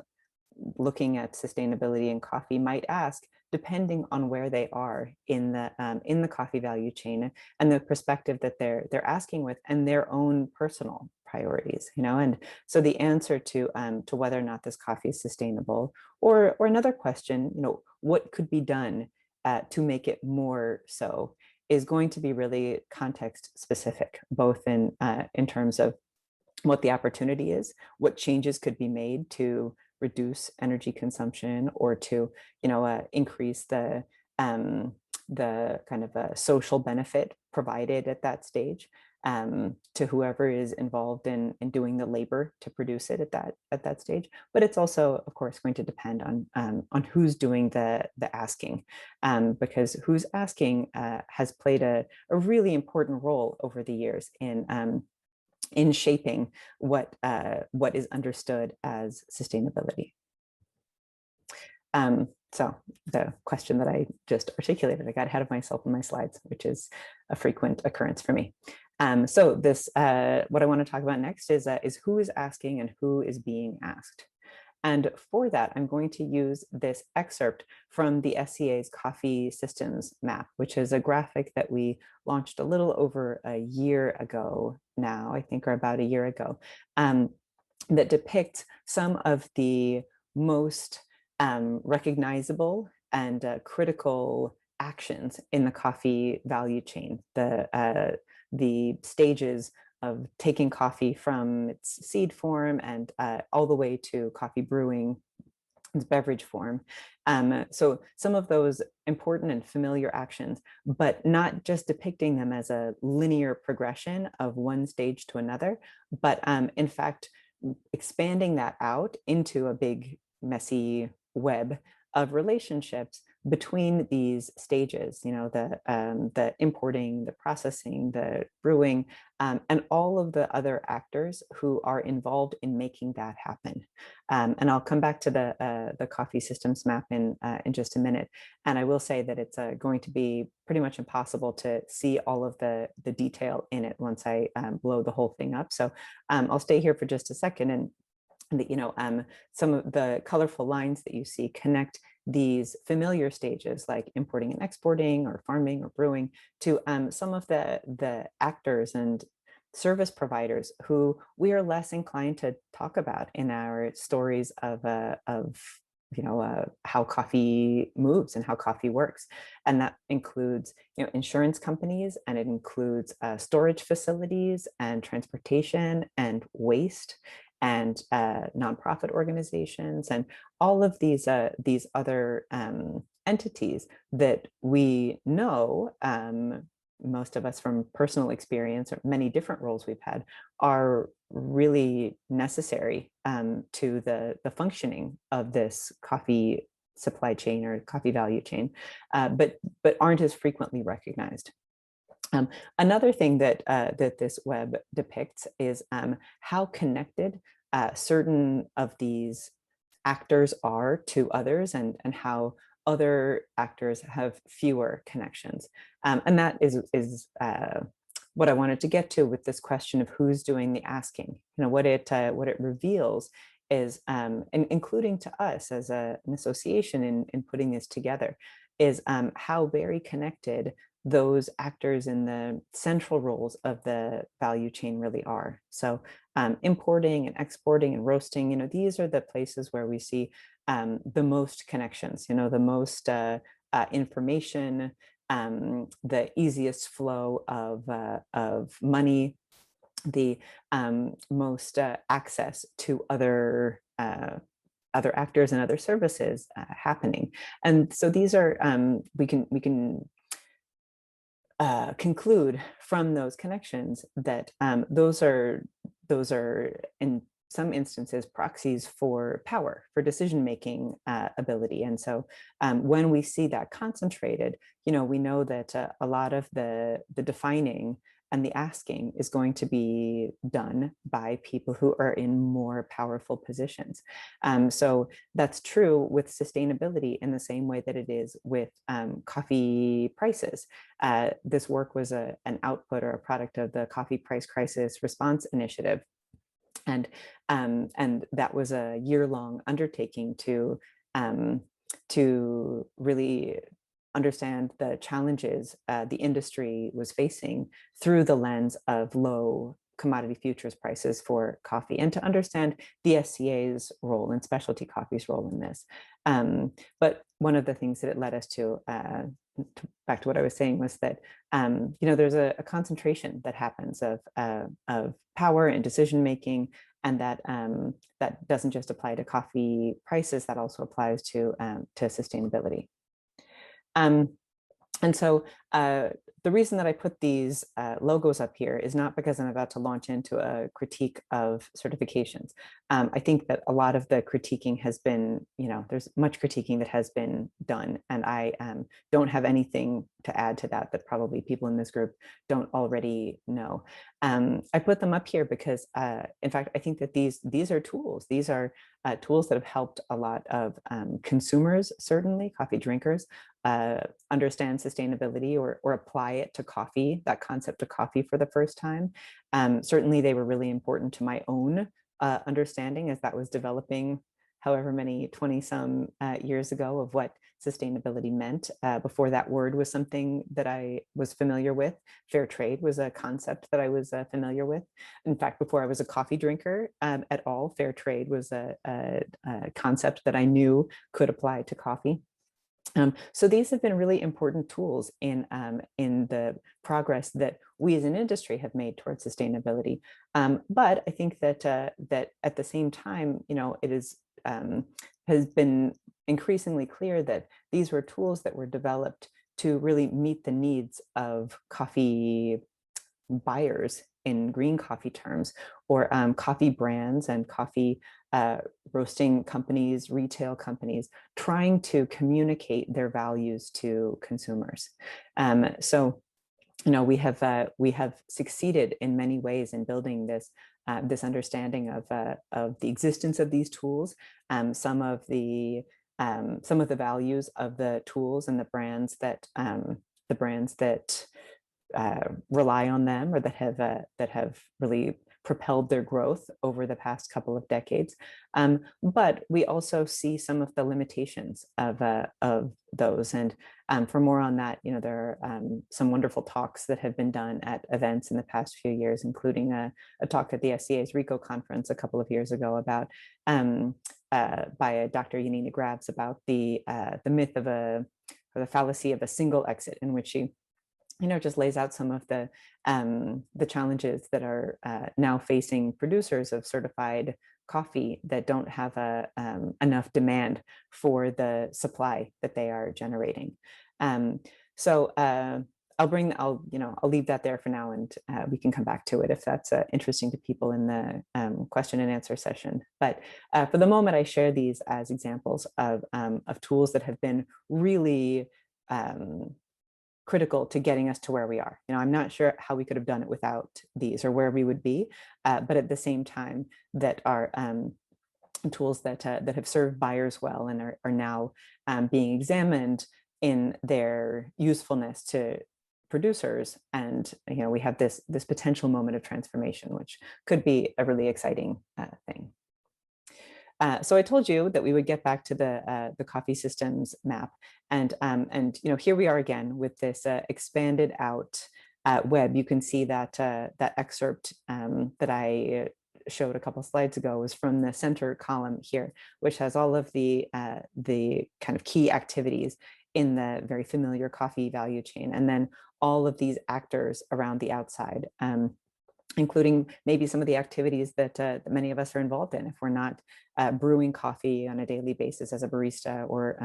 looking at sustainability in coffee might ask, depending on where they are in the coffee value chain and the perspective that they're asking with, and their own personal priorities, you know. And so the answer to whether or not this coffee is sustainable, or another question, you know, what could be done to make it more so, is going to be really context specific, both in terms of what the opportunity is, what changes could be made to reduce energy consumption, or to, you know, increase the the kind of social benefit provided at that stage to whoever is involved in doing the labor to produce it at that stage. But it's also, of course, going to depend on who's doing the asking, because who's asking has played a really important role over the years in shaping what is understood as sustainability. So the question that I just articulated, I got ahead of myself in my slides, which is a frequent occurrence for me. So this, what I want to talk about next is who is asking and who is being asked. And for that, I'm going to use this excerpt from the SCA's Coffee Systems Map, which is a graphic that we launched a little over a year ago now, I think, or about a year ago, that depicts some of the most recognizable and critical actions in the coffee value chain, the stages of taking coffee from its seed form and all the way to coffee brewing, its beverage form. So some of those important and familiar actions, but not just depicting them as a linear progression of one stage to another, but in fact, expanding that out into a big, messy web of relationships between these stages, you know, the importing, the processing, the brewing, and all of the other actors who are involved in making that happen. And I'll come back to the coffee systems map in just a minute. And I will say that it's going to be pretty much impossible to see all of the detail in it once I blow the whole thing up. So I'll stay here for just a second, and some of the colorful lines that you see connect these familiar stages like importing and exporting or farming or brewing to some of the actors and service providers who we are less inclined to talk about in our stories of how coffee moves and how coffee works. And that includes insurance companies, and it includes storage facilities and transportation and waste and nonprofit organizations and all of these other entities that we know, most of us from personal experience or many different roles we've had, are really necessary to the functioning of this coffee supply chain or coffee value chain, but aren't as frequently recognized. Another thing that this web depicts is how connected certain of these actors are to others, and how other actors have fewer connections. And that is what I wanted to get to with this question of who's doing the asking. What it reveals is, including to us as an association in putting this together, is how very connected those actors in the central roles of the value chain really are. So importing and exporting and roasting, these are the places where we see the most connections, the most information, the easiest flow of money, the most access to other actors and other services happening. And so these are, we can conclude from those connections that those are in some instances proxies for power, for decision-making ability. And so when we see that concentrated, we know that a lot of the defining and the asking is going to be done by people who are in more powerful positions. So that's true with sustainability in the same way that it is with coffee prices. This work was an output or a product of the Coffee Price Crisis Response Initiative. And that was a year-long undertaking to really understand the challenges the industry was facing through the lens of low commodity futures prices for coffee, and to understand the SCA's role and specialty coffee's role in this. But one of the things that it led us to, back to what I was saying, was that there's a concentration that happens of power and decision making, and that doesn't just apply to coffee prices, that also applies to sustainability. And so the reason that I put these logos up here is not because I'm about to launch into a critique of certifications. I think that a lot of the critiquing has been, there's much critiquing that has been done, and I don't have anything to add to that probably people in this group don't already know. I put them up here because, in fact, I think that these are tools. These are tools that have helped a lot of consumers, certainly coffee drinkers, understand sustainability or apply it to coffee, that concept of coffee for the first time. Certainly they were really important to my own understanding as that was developing however many 20 some years ago of what sustainability meant. Before that word was something that I was familiar with. Fair trade was a concept that I was familiar with. In fact, before I was a coffee drinker at all, fair trade was a concept that I knew could apply to coffee. So these have been really important tools in the progress that we as an industry have made towards sustainability. But I think that that at the same time, it is has been increasingly clear that these were tools that were developed to really meet the needs of coffee buyers in green coffee terms, or coffee brands and coffee roasting companies, retail companies, trying to communicate their values to consumers. So, we have succeeded in many ways in building this this understanding of the existence of these tools, some of the values of the tools and the brands that rely on them, or that have really propelled their growth over the past couple of decades. But we also see some of the limitations of those. And for more on that, there are some wonderful talks that have been done at events in the past few years, including a talk at the SCA's RICO conference a couple of years ago about by Dr. Yanina Grabs about the myth of or the fallacy of a single exit, in which she just lays out some of the challenges that are now facing producers of certified coffee that don't have enough demand for the supply that they are generating. So I'll leave that there for now, and we can come back to it if that's interesting to people in the question and answer session. But for the moment, I share these as examples of tools that have been really critical to getting us to where we are. I'm not sure how we could have done it without these, or where we would be, but at the same time that are tools that have served buyers well and are now being examined in their usefulness to producers. And we have this potential moment of transformation, which could be a really exciting thing. So I told you that we would get back to the coffee systems map, and here we are again with this expanded out web. You can see that that excerpt that I showed a couple slides ago was from the center column here, which has all of the kind of key activities in the very familiar coffee value chain, and then all of these actors around the outside, including maybe some of the activities that many of us are involved in if we're not brewing coffee on a daily basis as a barista, or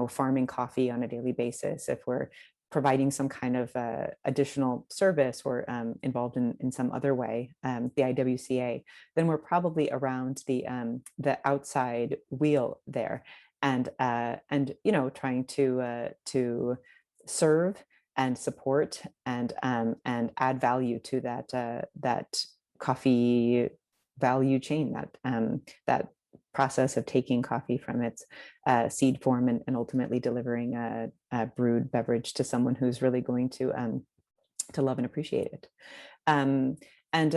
farming coffee on a daily basis. If we're providing some kind of additional service, or involved in some other way, the IWCA, then we're probably around the outside wheel there, and trying to serve and support and add value to that coffee value chain, that process of taking coffee from its seed form and ultimately delivering a brewed beverage to someone who's really going to love and appreciate it. And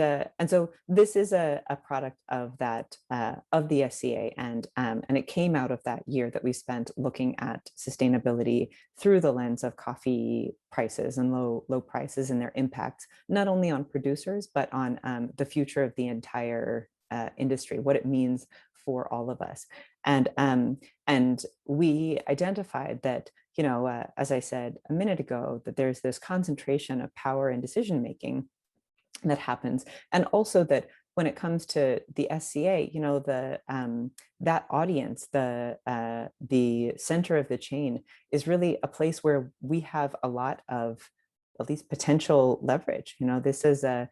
so this is a product of that of the SCA, and it came out of that year that we spent looking at sustainability through the lens of coffee prices and low prices and their impacts, not only on producers but on the future of the entire industry, what it means for all of us. And we identified that, as I said a minute ago, that there's this concentration of power and decision making that happens, and also that when it comes to the SCA, you know, that audience, the center of the chain is really a place where we have a lot of at least potential leverage. You know, this is the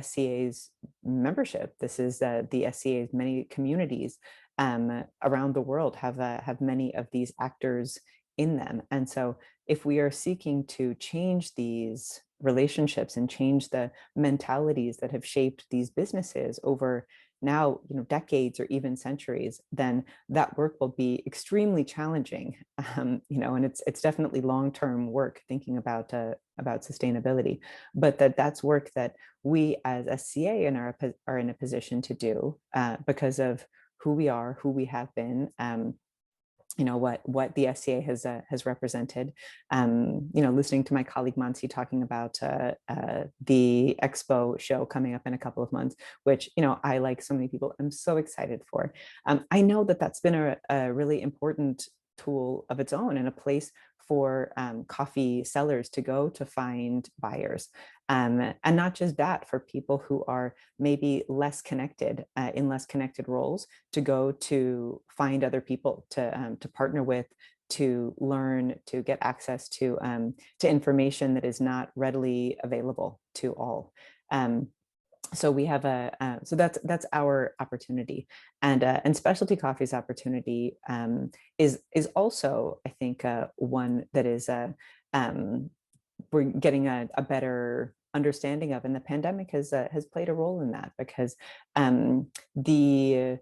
SCA's membership. This is the SCA's many communities around the world have many of these actors in them. And so if we are seeking to change these relationships and change the mentalities that have shaped these businesses over now, you know, decades or even centuries, then that work will be extremely challenging. You know, and it's definitely long-term work thinking about sustainability, but that's work that we as SCA are in a position to do because of who we are, who we have been, you know, what the SCA has represented. You know, listening to my colleague Mansi talking about the Expo show coming up in a couple of months, which, you know, I, like so many people, I'm so excited for. I know that that's been a really important tool of its own and a place for coffee sellers to go to find buyers. And not just that, for people who are maybe less connected, in less connected roles, to go to find other people to partner with, to learn, to get access to information that is not readily available to all. So we have so that's our opportunity, and specialty coffee's opportunity is also, I think, one that is we're getting a better understanding of, and the pandemic has played a role in that, because the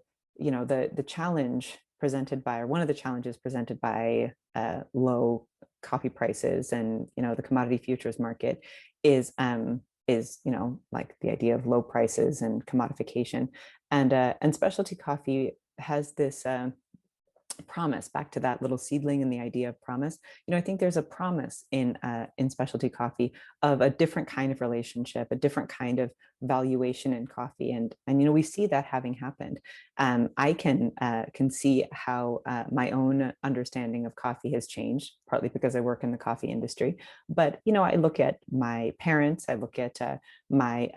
challenge presented by, or one of the challenges presented by low coffee prices and, you know, the commodity futures market is, you know, like the idea of low prices and commodification, and specialty coffee has this promise, back to that little seedling and the idea of promise. You know, I think there's a promise in specialty coffee of a different kind of relationship, a different kind of valuation in coffee, and you know, we see that having happened. I can see how my own understanding of coffee has changed, partly because I work in the coffee industry. But you know, I look at my parents, I look at my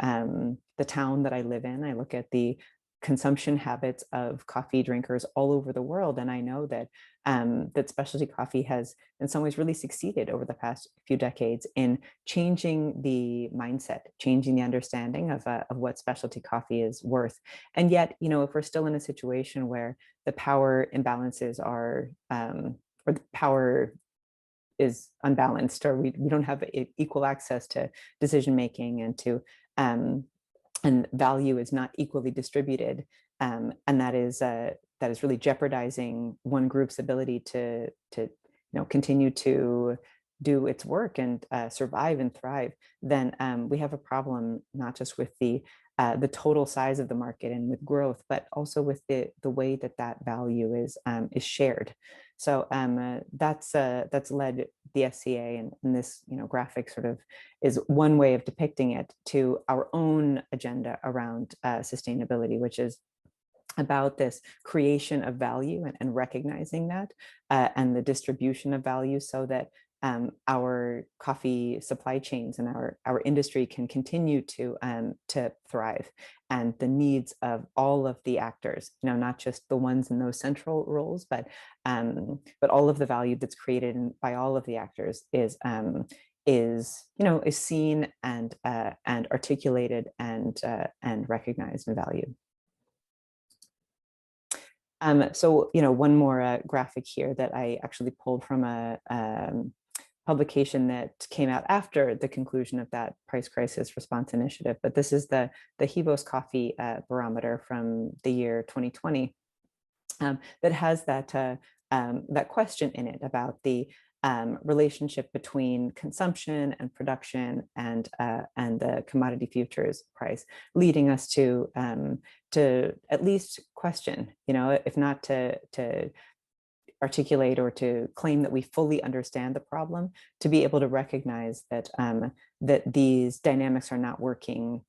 the town that I live in, I look at the consumption habits of coffee drinkers all over the world, and I know that that specialty coffee has in some ways really succeeded over the past few decades in changing the mindset, changing the understanding of what specialty coffee is worth. And yet, you know, if we're still in a situation where the power imbalances are or the power is unbalanced, or we don't have equal access to decision making and to and value is not equally distributed, and that is really jeopardizing one group's ability to you know, continue to do its work and survive and thrive, then we have a problem not just with the total size of the market and with growth, but also with the way that value is shared. So that's led the SCA, and this, you know, graphic sort of is one way of depicting it, to our own agenda around sustainability, which is about this creation of value and recognizing that and the distribution of value, so that our coffee supply chains and our industry can continue to thrive, and the needs of all of the actors, you know, not just the ones in those central roles, but all of the value that's created by all of the actors is seen and articulated and recognized and valued. So, you know, one more graphic here that I actually pulled from a publication that came out after the conclusion of that price crisis response initiative. But this is the Hivos Coffee Barometer from the year 2020 that has that question in it about the relationship between consumption and production and the commodity futures price, leading us to at least question, you know, if not to articulate or to claim that we fully understand the problem, to be able to recognize that that these dynamics are not working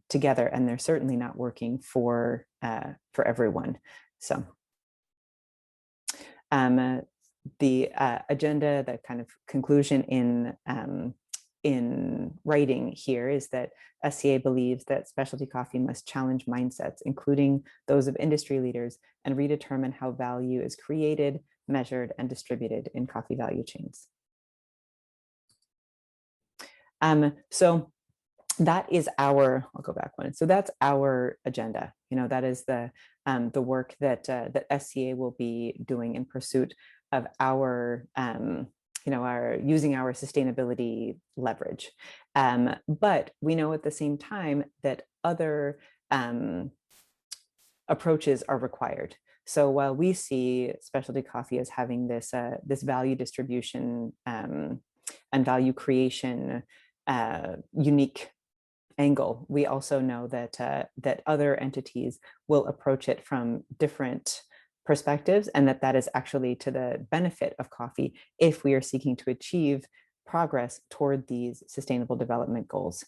together, and they're certainly not working for everyone. So the agenda, the kind of conclusion in in writing here is that SCA believes that specialty coffee must challenge mindsets, including those of industry leaders, and redetermine how value is created, measured, and distributed in coffee value chains. So that is our, I'll go back one. So that's our agenda. That is the work that that SCA will be doing in pursuit of our using our sustainability leverage. But we know at the same time that other approaches are required. So while we see specialty coffee as having this this value distribution and value creation unique angle, we also know that that other entities will approach it from different perspectives, and that is actually to the benefit of coffee if we are seeking to achieve progress toward these sustainable development goals.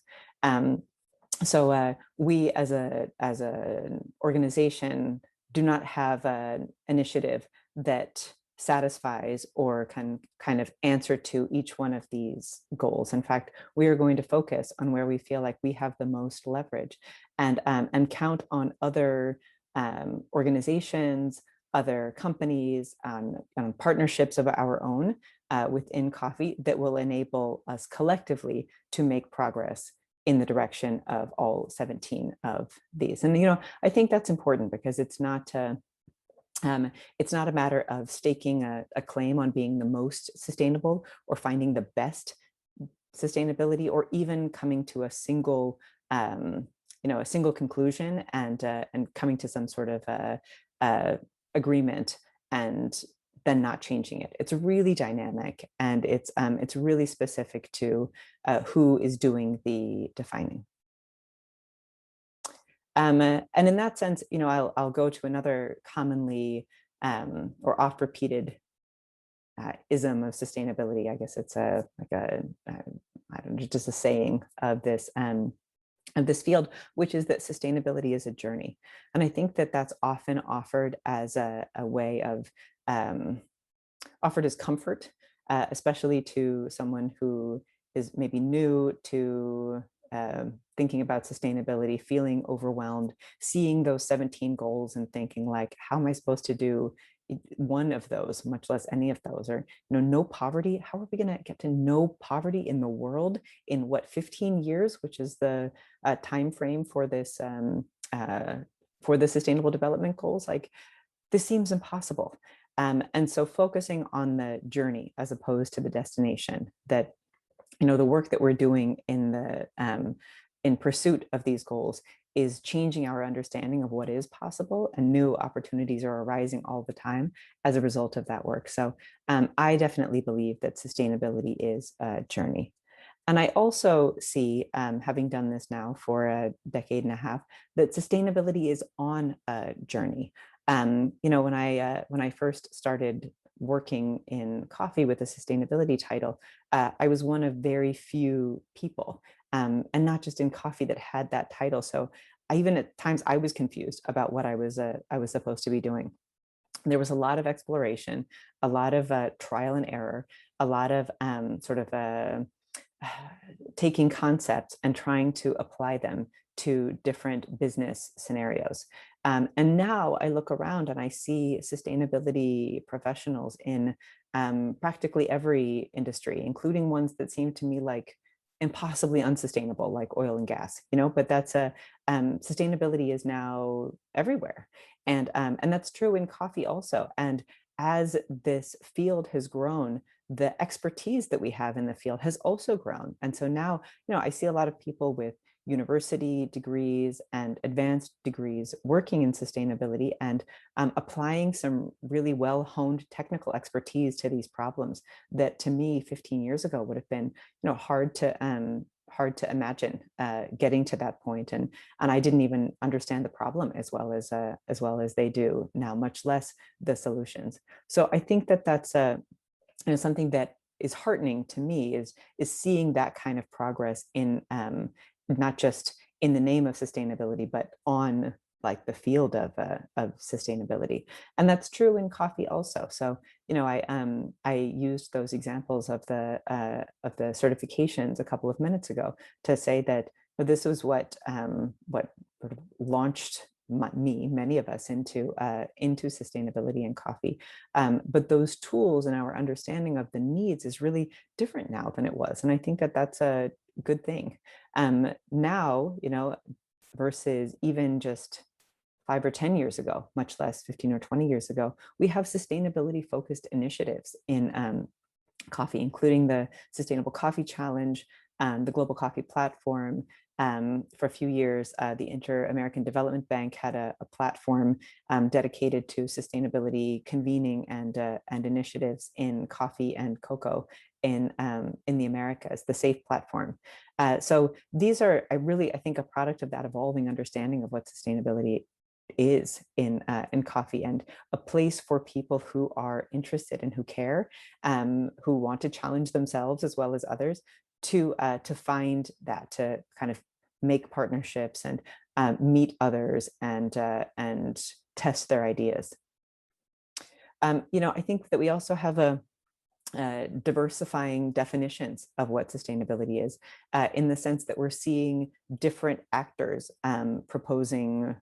So we as an organization do not have an initiative that satisfies or can kind of answer to each one of these goals. In fact, we are going to focus on where we feel like we have the most leverage, and count on other organizations, other companies, partnerships of our own within coffee that will enable us collectively to make progress in the direction of all 17 of these. And I think that's important, because it's not a matter of staking a claim on being the most sustainable or finding the best sustainability, or even coming to a single conclusion and coming to some sort of agreement and then not changing it. It's really dynamic, and it's really specific to who is doing the defining. And in that sense, I'll go to another commonly or oft-repeated ism of sustainability. I guess it's I don't know, just a saying of this field, which is that sustainability is a journey. And I think that that's often offered as a way of offered as comfort, especially to someone who is maybe new to thinking about sustainability, feeling overwhelmed, seeing those 17 goals and thinking like, how am I supposed to do one of those, much less any of those? Or no poverty. How are we going to get to no poverty in the world in 15 years, which is the time frame for this for the Sustainable Development Goals? Like, this seems impossible. And so focusing on the journey as opposed to the destination, that the work that we're doing in pursuit of these goals is changing our understanding of what is possible, and new opportunities are arising all the time as a result of that work. So I definitely believe that sustainability is a journey. And I also see, having done this now for a decade and a half, that sustainability is on a journey. When I first started working in coffee with a sustainability title, I was one of very few people, and not just in coffee, that had that title. So even at times I was confused about what I was supposed to be doing. There was a lot of exploration, a lot of trial and error, a lot of taking concepts and trying to apply them to different business scenarios. And now I look around and I see sustainability professionals in practically every industry, including ones that seem to me like impossibly unsustainable, like oil and gas, but that's sustainability is now everywhere. And that's true in coffee also. And as this field has grown, the expertise that we have in the field has also grown. And so now, I see a lot of people with university degrees and advanced degrees working in sustainability and applying some really well-honed technical expertise to these problems that to me 15 years ago would have been hard to imagine getting to that point, and I didn't even understand the problem as well as they do now, much less the solutions. So I think that that's something that is heartening to me is seeing that kind of progress in not just in the name of sustainability, but on like the field of sustainability. And that's true in coffee also. So, you know, I used those examples of the certifications a couple of minutes ago to say that this was what sort of launched many of us into sustainability in coffee. But those tools and our understanding of the needs is really different now than it was. And I think that that's a good thing. Now, you know, versus even just 5 or 10 years ago, much less 15 or 20 years ago, we have sustainability focused initiatives in coffee, including the Sustainable Coffee Challenge, the Global Coffee Platform. For a few years, the Inter-American Development Bank had a platform dedicated to sustainability convening and initiatives in coffee and cocoa in the Americas, the SAFE platform. So these are I think a product of that evolving understanding of what sustainability is in coffee, and a place for people who are interested and who care, who want to challenge themselves as well as others to find that, to kind of make partnerships and meet others and test their ideas. You know, I think that we also have diversifying definitions of what sustainability is, in the sense that we're seeing different actors proposing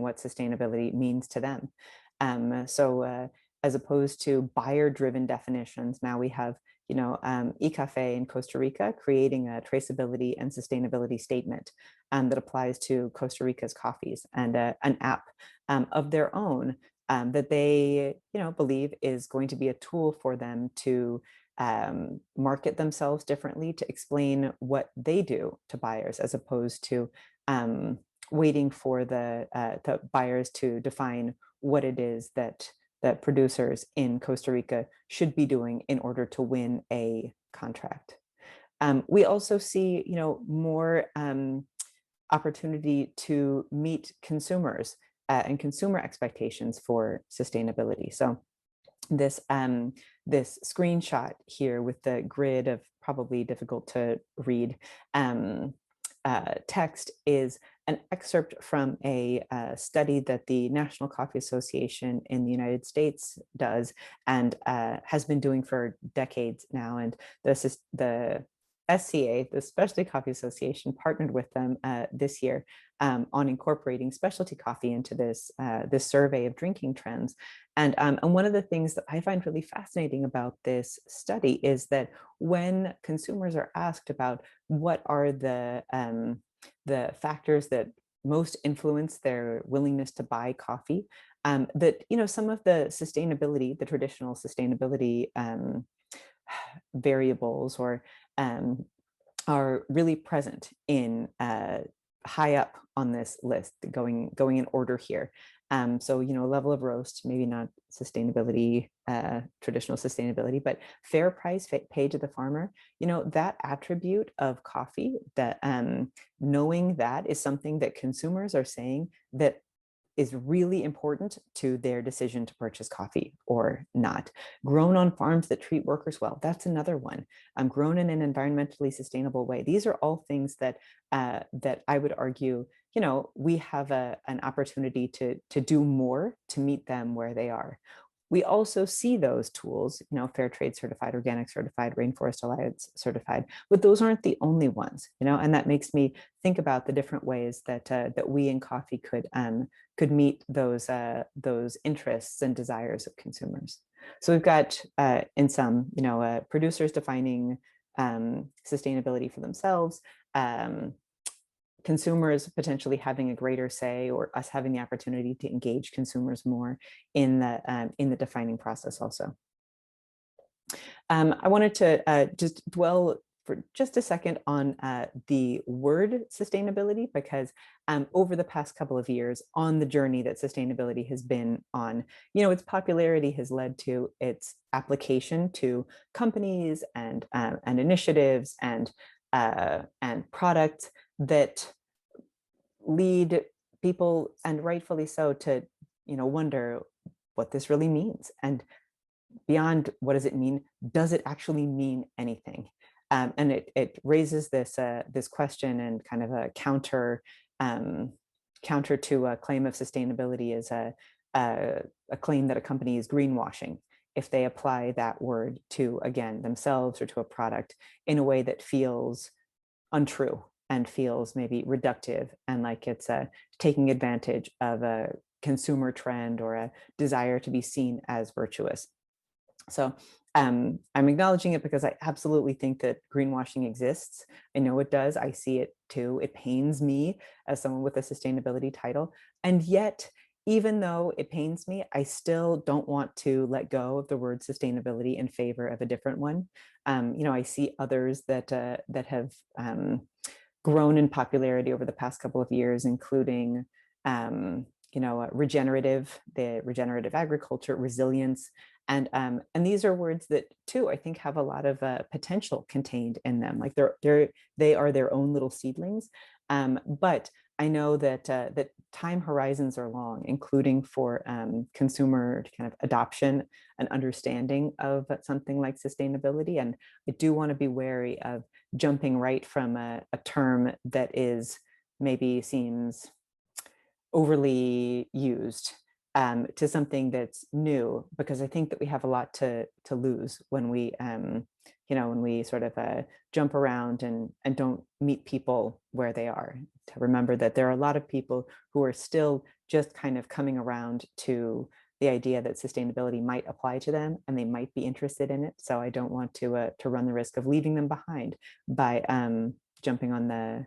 what sustainability means to them. So as opposed to buyer-driven definitions, now we have, you know, ICAFE in Costa Rica creating a traceability and sustainability statement that applies to Costa Rica's coffees, and an app of their own that they, you know, believe is going to be a tool for them to market themselves differently, to explain what they do to buyers, as opposed to waiting for the buyers to define what it is that producers in Costa Rica should be doing in order to win a contract. We also see, you know, more opportunity to meet consumers and consumer expectations for sustainability. So this screenshot here with the grid of probably difficult to read text is an excerpt from a study that the National Coffee Association in the United States does, and has been doing for decades now. And this is the SCA, the Specialty Coffee Association, partnered with them this year on incorporating specialty coffee into this survey of drinking trends. And one of the things that I find really fascinating about this study is that when consumers are asked about what are the factors that most influence their willingness to buy coffee, that, you know, some of the sustainability, the traditional sustainability variables or are really present in high up on this list, going in order here. So, you know, level of roast, maybe not sustainability, traditional sustainability, but fair price paid to the farmer, you know, that attribute of coffee, that knowing that is something that consumers are saying that is really important to their decision to purchase coffee or not. Grown on farms that treat workers well, that's another one. Grown in an environmentally sustainable way. These are all things that that I would argue, you know, we have an opportunity to do more to meet them where they are. We also see those tools, you know, fair trade certified, organic certified, Rainforest Alliance certified, but those aren't the only ones, you know, and that makes me think about the different ways that that we in coffee could meet those interests and desires of consumers. So we've got in some, you know, producers defining sustainability for themselves, consumers potentially having a greater say, or us having the opportunity to engage consumers more in the defining process also. I wanted to just dwell for just a second on the word sustainability, because over the past couple of years on the journey that sustainability has been on, you know, its popularity has led to its application to companies and initiatives and products that lead people, and rightfully so, to, you know, wonder what this really means. And beyond what does it mean, does it actually mean anything? And it raises this question and kind of a counter counter to a claim of sustainability is a claim that a company is greenwashing if they apply that word to, again, themselves or to a product in a way that feels untrue and feels maybe reductive and like it's taking advantage of a consumer trend or a desire to be seen as virtuous. So I'm acknowledging it because I absolutely think that greenwashing exists. I know it does. I see it too. It pains me as someone with a sustainability title. And yet, even though it pains me, I still don't want to let go of the word sustainability in favor of a different one. I see others that have grown in popularity over the past couple of years, including regenerative agriculture, resilience, and these are words that too I think have a lot of potential contained in them. Like they are their own little seedlings, but I know that that time horizons are long, including for consumer kind of adoption and understanding of something like sustainability. And I do want to be wary of jumping right from a term that is maybe seems overly used to something that's new, because I think that we have a lot to lose when we when we sort of jump around and don't meet people where they are. To remember that there are a lot of people who are still just kind of coming around to the idea that sustainability might apply to them and they might be interested in it. So I don't want to run the risk of leaving them behind by jumping on the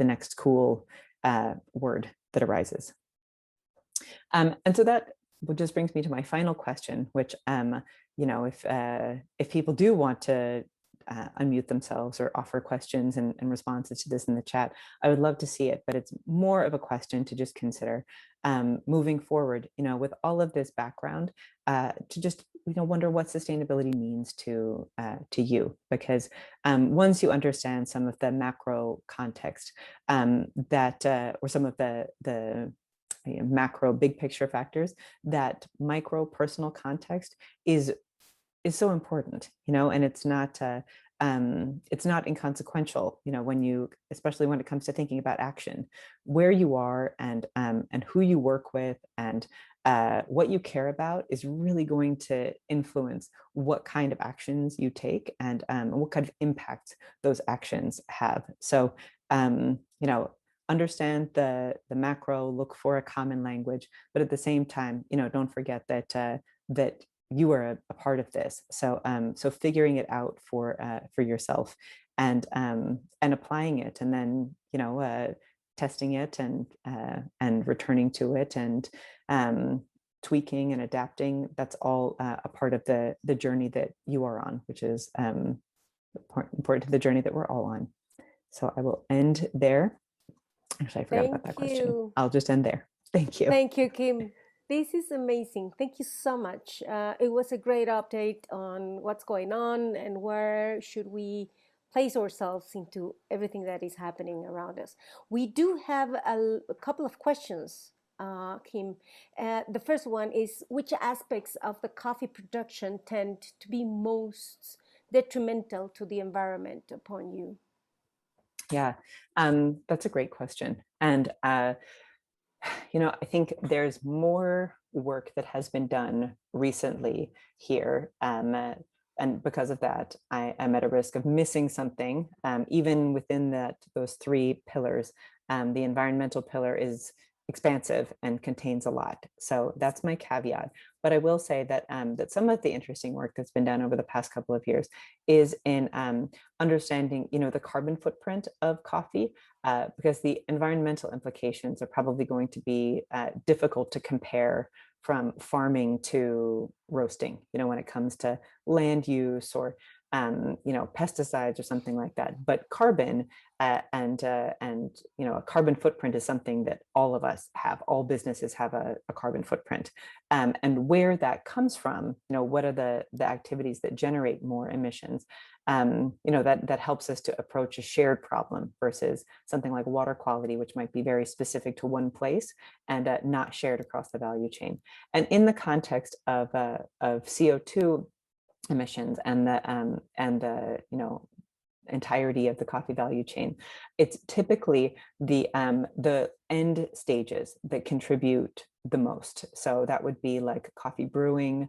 next cool word that arises. And so that just brings me to my final question, which, if people do want to unmute themselves or offer questions and responses to this in the chat, I would love to see it, but it's more of a question to just consider moving forward, with all of this background, to just, wonder what sustainability means to you, because once you understand some of the macro context or some of the macro big picture factors, that micro personal context is so important, and it's not inconsequential, especially when it comes to thinking about action, where you are and who you work with and what you care about is really going to influence what kind of actions you take and what kind of impact those actions have. So, understand the macro, look for a common language, but at the same time, don't forget that that you are a part of this. So so figuring it out for yourself and applying it, and then testing it and returning to it and tweaking and adapting. That's all a part of the journey that you are on, which is important to the journey that we're all on. So I will end there. Actually, I forgot about that question. I'll just end there. Thank you. Thank you, Kim. This is amazing. Thank you so much. It was a great update on what's going on and where should we place ourselves into everything that is happening around us. We do have a couple of questions, Kim. The first one is, which aspects of the coffee production tend to be most detrimental to the environment upon you? Yeah, that's a great question. And, I think there's more work that has been done recently here. And because of that, I am at a risk of missing something. Even within those three pillars, the environmental pillar is expansive and contains a lot. So that's my caveat. But I will say that that some of the interesting work that's been done over the past couple of years is in understanding, the carbon footprint of coffee, because the environmental implications are probably going to be difficult to compare from farming to roasting, when it comes to land use or pesticides or something like that. But carbon and a carbon footprint is something that all of us have. All businesses have a carbon footprint, and where that comes from. What are the activities that generate more emissions? That helps us to approach a shared problem versus something like water quality, which might be very specific to one place and not shared across the value chain. And in the context of CO2 emissions and the entirety of the coffee value chain. It's typically the end stages that contribute the most. So that would be like coffee brewing,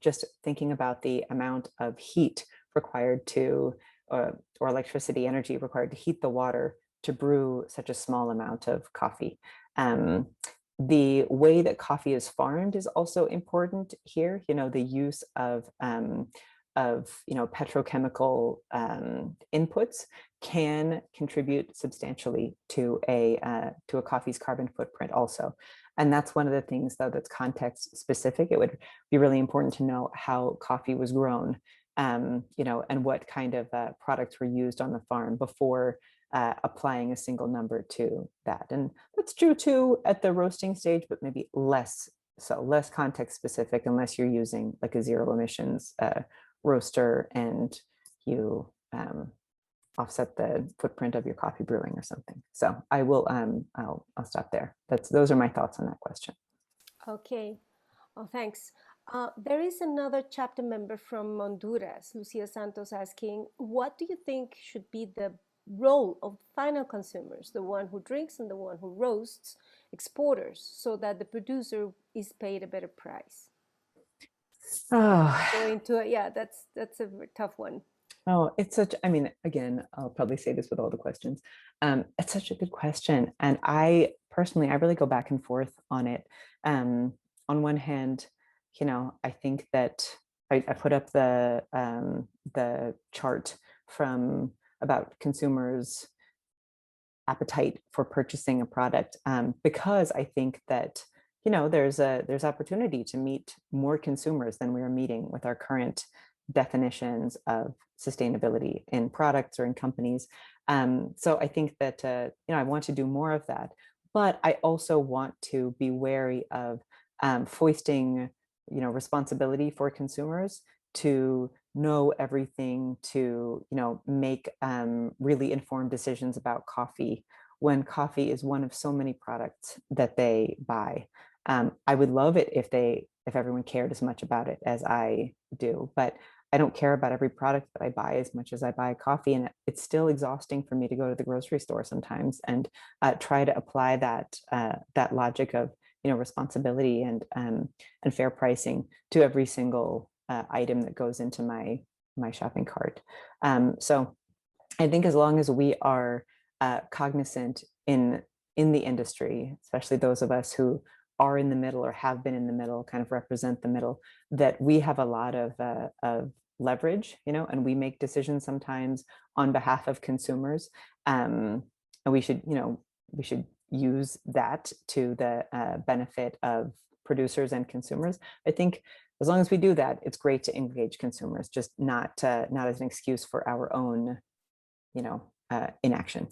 just thinking about the amount of heat required to, or electricity energy required to heat the water to brew such a small amount of coffee. The way that coffee is farmed is also important here. The use of petrochemical inputs can contribute substantially to a coffee's carbon footprint also. And that's one of the things, though, that's context specific. It would be really important to know how coffee was grown, and what kind of products were used on the farm before applying a single number to that. And that's true too at the roasting stage, but maybe less context specific, unless you're using like a zero emissions roaster and you offset the footprint of your coffee brewing or something. So I will I'll stop there. Those are my thoughts on that question. Okay. Oh, thanks. There is another chapter member from Honduras, Lucia Santos, asking, what do you think should be the role of final consumers, the one who drinks and the one who roasts, exporters, so that the producer is paid a better price? That's a tough one. Oh, it's such, again, I'll probably say this with all the questions. It's such a good question. And I personally, I really go back and forth on it. On one hand, I think that I put up the chart about consumers' appetite for purchasing a product, because I think that there's opportunity to meet more consumers than we are meeting with our current definitions of sustainability in products or in companies. So I think that I want to do more of that, but I also want to be wary of foisting responsibility for consumers to know everything, to make really informed decisions about coffee, when coffee is one of so many products that they buy. I would love it if everyone cared as much about it as I do, but I don't care about every product that I buy as much as I buy coffee, and it's still exhausting for me to go to the grocery store sometimes and try to apply that logic of responsibility and fair pricing to every single item that goes into my shopping cart. So I think as long as we are cognizant in the industry, especially those of us who are in the middle or have been in the middle, kind of represent the middle, that we have a lot of leverage, and we make decisions sometimes on behalf of consumers, and we should use that to the benefit of producers and consumers. I think as long as we do that, it's great to engage consumers, just not as an excuse for our own, inaction.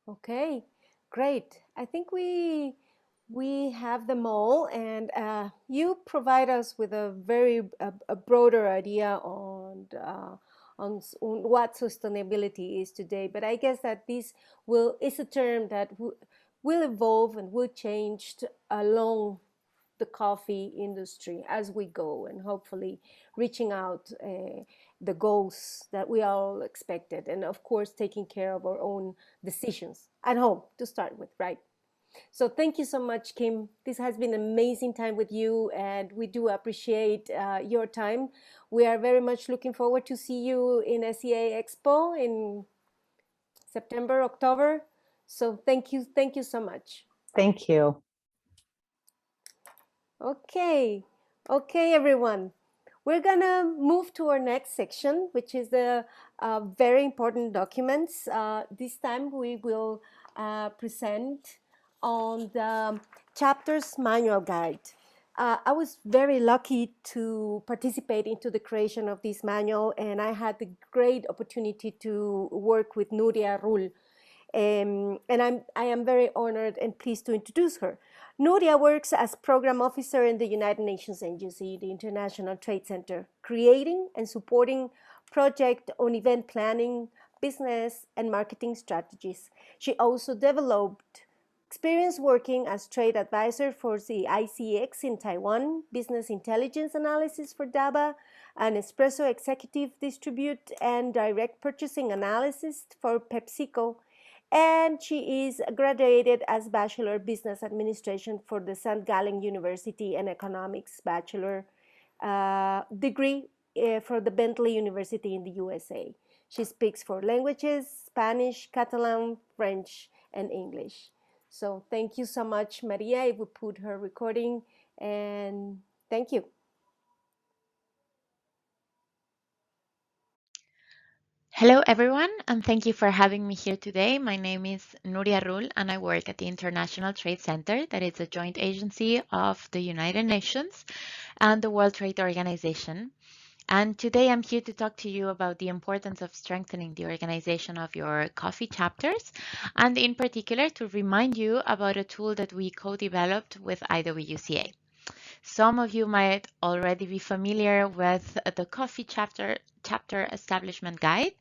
Okay, great. I think we have them all, and you provide us with a very broader idea on what sustainability is today. But I guess that this is a term that will evolve and will change along the coffee industry as we go, and hopefully reaching out the goals that we all expected, and of course taking care of our own decisions at home to start with, right? So thank you so much, Kim. This has been an amazing time with you, and we do appreciate your time. We are very much looking forward to see you in Sca Expo in September, October. So thank you so much. Thank you. Okay, everyone. We're gonna move to our next section, which is the very important documents. This time we will present on the chapter's manual guide. I was very lucky to participate into the creation of this manual, and I had the great opportunity to work with Nuria Rull. And I am very honored and pleased to introduce her. Nuria works as program officer in the United Nations Agency, the International Trade Center, creating and supporting project on event planning, business, and marketing strategies. She also developed experience working as trade advisor for the ICX in Taiwan, business intelligence analysis for DABA, an espresso executive distribute and direct purchasing analyst for PepsiCo, and she is graduated as Bachelor Business Administration for the St. Gallen University and Economics Bachelor degree for the Bentley University in the USA. She speaks 4 languages: Spanish, Catalan, French, and English. So thank you so much, Maria. I will put her recording, and thank you. Hello, everyone, and thank you for having me here today. My name is Nuria Rull, and I work at the International Trade Center, that is a joint agency of the United Nations and the World Trade Organization. And today I'm here to talk to you about the importance of strengthening the organization of your coffee chapters, and in particular to remind you about a tool that we co-developed with IWCA. Some of you might already be familiar with the Coffee Chapter Establishment Guide.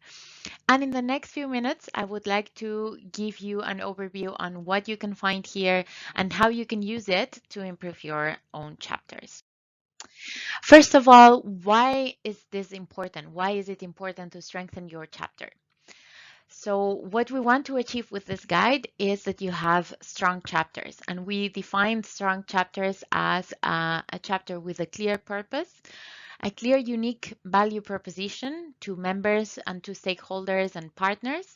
And in the next few minutes, I would like to give you an overview on what you can find here and how you can use it to improve your own chapters. First of all, why is this important? Why is it important to strengthen your chapter? So what we want to achieve with this guide is that you have strong chapters, and we define strong chapters as a chapter with a clear purpose, a clear, unique value proposition to members and to stakeholders and partners,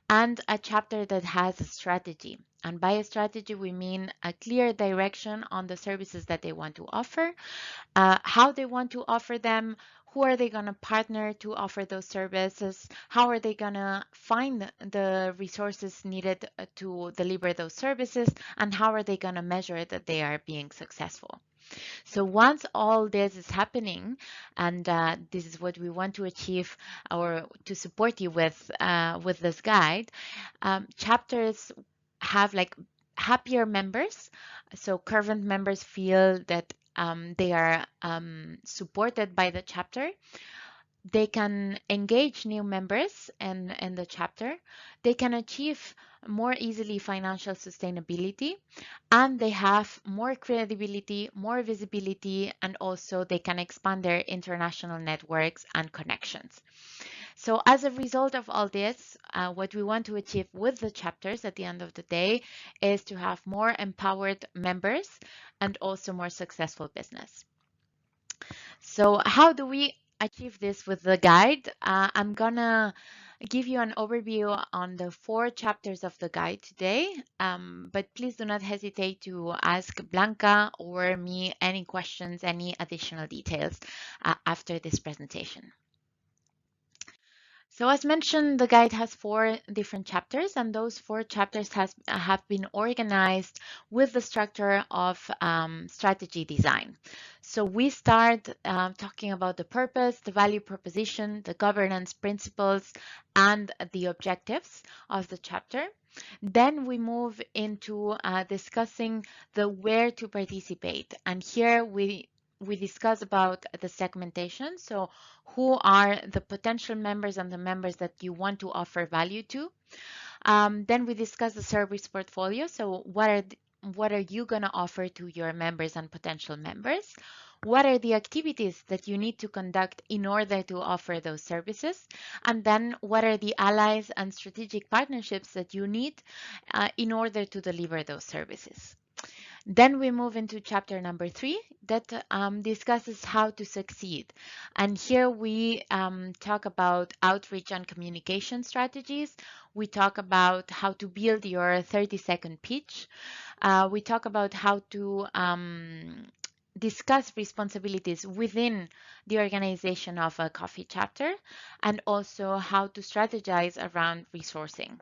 and a chapter that has a strategy. And by a strategy, we mean a clear direction on the services that they want to offer, how they want to offer them, who are they going to partner to offer those services, how are they going to find the resources needed to deliver those services, and how are they going to measure that they are being successful. So once all this is happening, and this is what we want to achieve or to support you with this guide, chapters have like happier members. So current members feel that they are supported by the chapter. They can engage new members in the chapter. They can achieve more easily financial sustainability, and they have more credibility, more visibility, and also they can expand their international networks and connections. So as a result of all this, what we want to achieve with the chapters at the end of the day is to have more empowered members and also more successful business. So how do we achieve this with the guide? I'm gonna give you an overview on the 4 chapters of the guide today, but please do not hesitate to ask Blanca or me any questions, any additional details after this presentation. So as mentioned, the guide has 4 different chapters, and those 4 chapters have been organized with the structure of strategy design. So we start talking about the purpose, the value proposition, the governance principles, and the objectives of the chapter. Then we move into discussing the where to participate, and here we discuss about the segmentation. So who are the potential members and the members that you want to offer value to. Then we discuss the service portfolio. So what are you going to offer to your members and potential members? What are the activities that you need to conduct in order to offer those services? And then what are the allies and strategic partnerships that you need in order to deliver those services? Then we move into chapter number 3 that discusses how to succeed. And here we talk about outreach and communication strategies. We talk about how to build your 30-second pitch. We talk about how to discuss responsibilities within the organization of a coffee chapter, and also how to strategize around resourcing.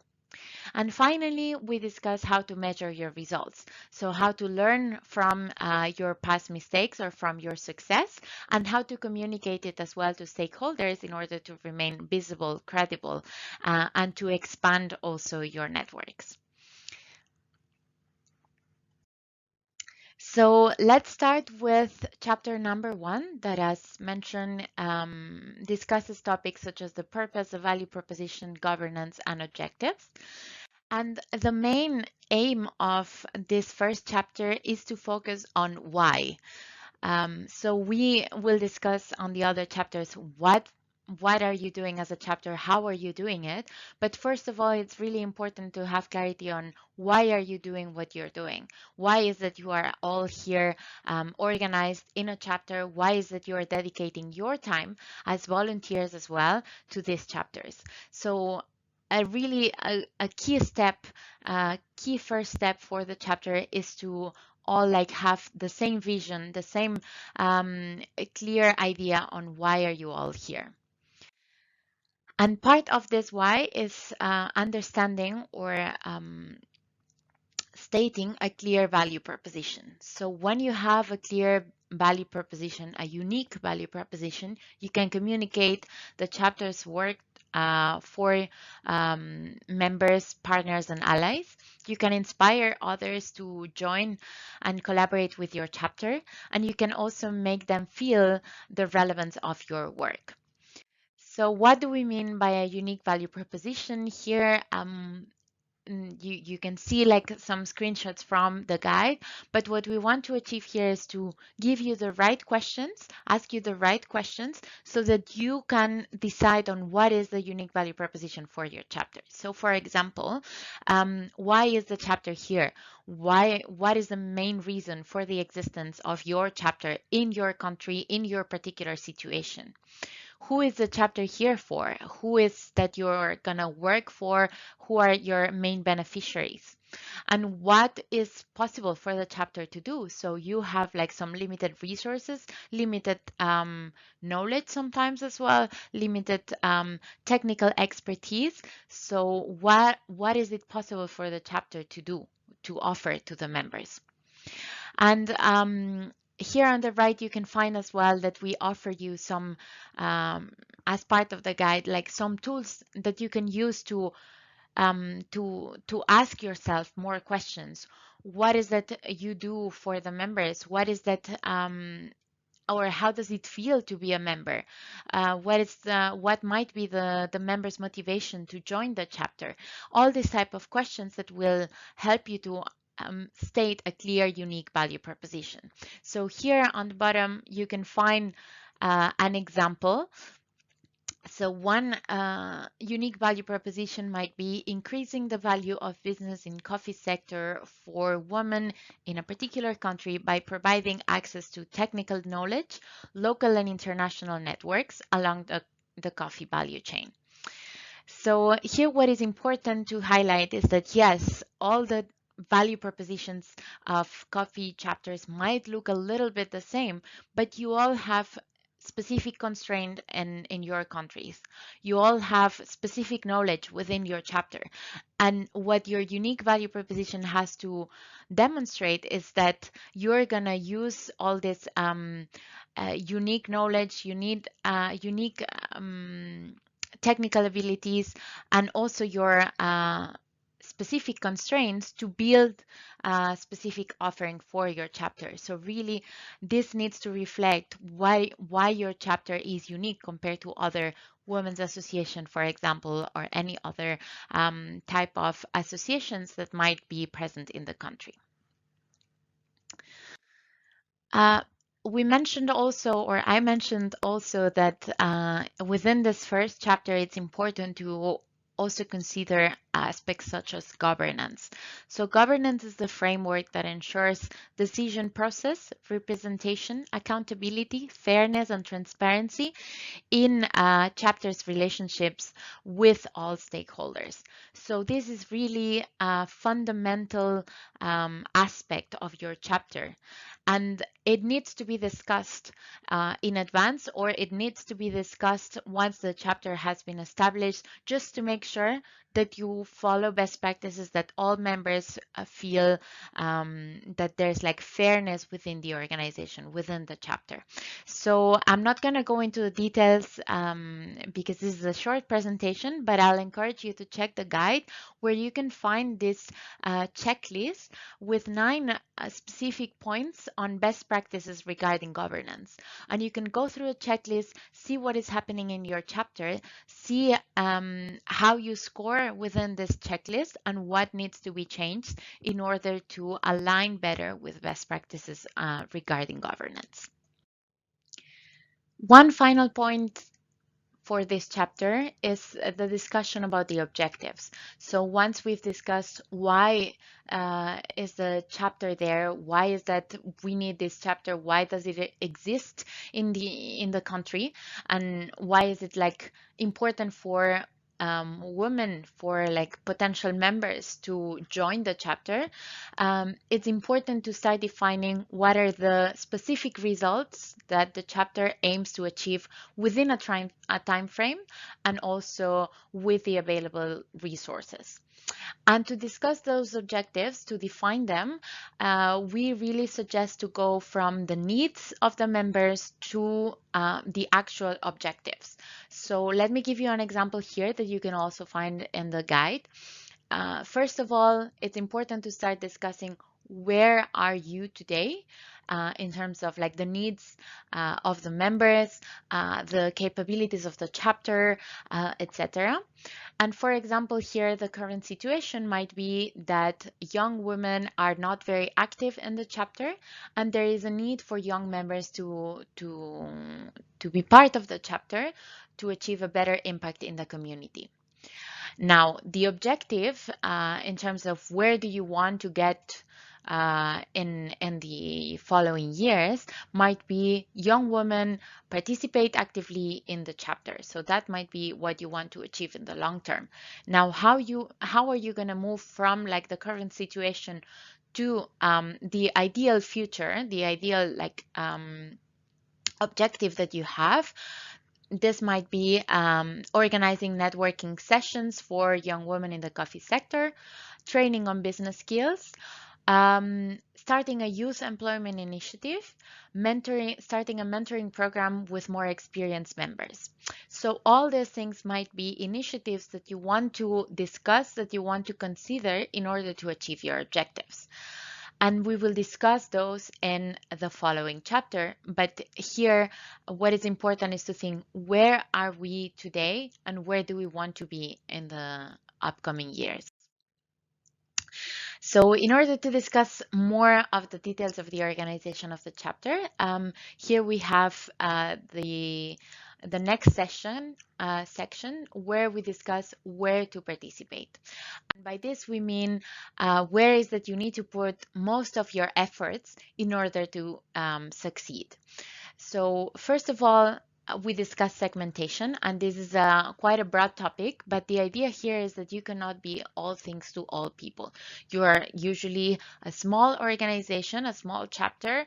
And finally, we discuss how to measure your results. So how to learn from your past mistakes or from your success, and how to communicate it as well to stakeholders in order to remain visible, credible, and to expand also your networks. So let's start with chapter number 1 that, as mentioned, discusses topics such as the purpose, the value proposition, governance, and objectives. And the main aim of this first chapter is to focus on why. So we will discuss on the other chapters what are you doing as a chapter, how are you doing it. But first of all, it's really important to have clarity on why are you doing what you're doing. Why is it you are all here organized in a chapter? Why is it you are dedicating your time as volunteers as well to these chapters? So a key step, key first step for the chapter is to all like have the same vision, the same clear idea on why are you all here. And part of this why is understanding or stating a clear value proposition. So when you have a clear value proposition, a unique value proposition, you can communicate the chapter's work for members, partners, and allies. You can inspire others to join and collaborate with your chapter, and you can also make them feel the relevance of your work. So what do we mean by a unique value proposition here? You can see like some screenshots from the guide, but what we want to achieve here is to give you the right questions, ask you the right questions so that you can decide on what is the unique value proposition for your chapter. So for example, why is the chapter here? What is the main reason for the existence of your chapter in your country, in your particular situation? Who is the chapter here for? Who is that you're gonna work for? Who are your main beneficiaries? And what is possible for the chapter to do? So you have like some limited resources, limited knowledge sometimes as well, limited technical expertise. So what is it possible for the chapter to do, to offer to the members? And here on the right, you can find as well that we offer you some, as part of the guide, like some tools that you can use to ask yourself more questions. What is that you do for the members? What is that, or how does it feel to be a member? What might be the member's motivation to join the chapter? All these type of questions that will help you to state a clear, unique value proposition. So here on the bottom, you can find an example. So one unique value proposition might be increasing the value of business in coffee sector for women in a particular country by providing access to technical knowledge, local and international networks along the coffee value chain. So here what is important to highlight is that yes, all the value propositions of coffee chapters might look a little bit the same, but you all have specific constraint in your countries. You all have specific knowledge within your chapter. And what your unique value proposition has to demonstrate is that you're gonna use all this unique knowledge, unique technical abilities, and also your specific constraints to build a specific offering for your chapter. So really, this needs to reflect why your chapter is unique compared to other women's association, for example, or any other type of associations that might be present in the country. We mentioned also, or I mentioned also, that within this first chapter, it's important to also consider aspects such as governance. So governance is the framework that ensures decision process, representation, accountability, fairness, and transparency in chapters' relationships with all stakeholders. So this is really a fundamental aspect of your chapter. And it needs to be discussed in advance, or it needs to be discussed once the chapter has been established, just to make sure that you follow best practices, that all members feel that there's like fairness within the organization, within the chapter. So I'm not going to go into the details because this is a short presentation, but I'll encourage you to check the guide where you can find this checklist with 9 specific points on best practices regarding governance. And you can go through a checklist, see what is happening in your chapter, see how you score within this checklist and what needs to be changed in order to align better with best practices regarding governance. One final point for this chapter is the discussion about the objectives. So once we've discussed why is the chapter there, why is that we need this chapter, why does it exist in the country, and why is it like important for women, for like potential members to join the chapter, it's important to start defining what are the specific results that the chapter aims to achieve within a time frame and also with the available resources. And to discuss those objectives, to define them, we really suggest to go from the needs of the members to the actual objectives. So let me give you an example here that you can also find in the guide. First of all, it's important to start discussing where are you today in terms of like the needs of the members, the capabilities of the chapter, etc. And for example, here the current situation might be that young women are not very active in the chapter, and there is a need for young members to be part of the chapter to achieve a better impact in the community. Now, the objective in terms of where do you want to get in the following years might be young women participate actively in the chapter. So that might be what you want to achieve in the long term. Now, how are you going to move from like the current situation to the ideal future, the ideal like objective that you have? This might be organizing networking sessions for young women in the coffee sector, training on business skills, starting a youth employment initiative, starting a mentoring program with more experienced members. So all these things might be initiatives that you want to discuss, that you want to consider in order to achieve your objectives. And we will discuss those in the following chapter. But here, what is important is to think, where are we today and where do we want to be in the upcoming years? So in order to discuss more of the details of the organization of the chapter, here we have the next section where we discuss where to participate. And by this we mean where is that you need to put most of your efforts in order to succeed. So first of all, we discuss segmentation, and this is quite a broad topic, but the idea here is that you cannot be all things to all people. You are usually a small organization, a small chapter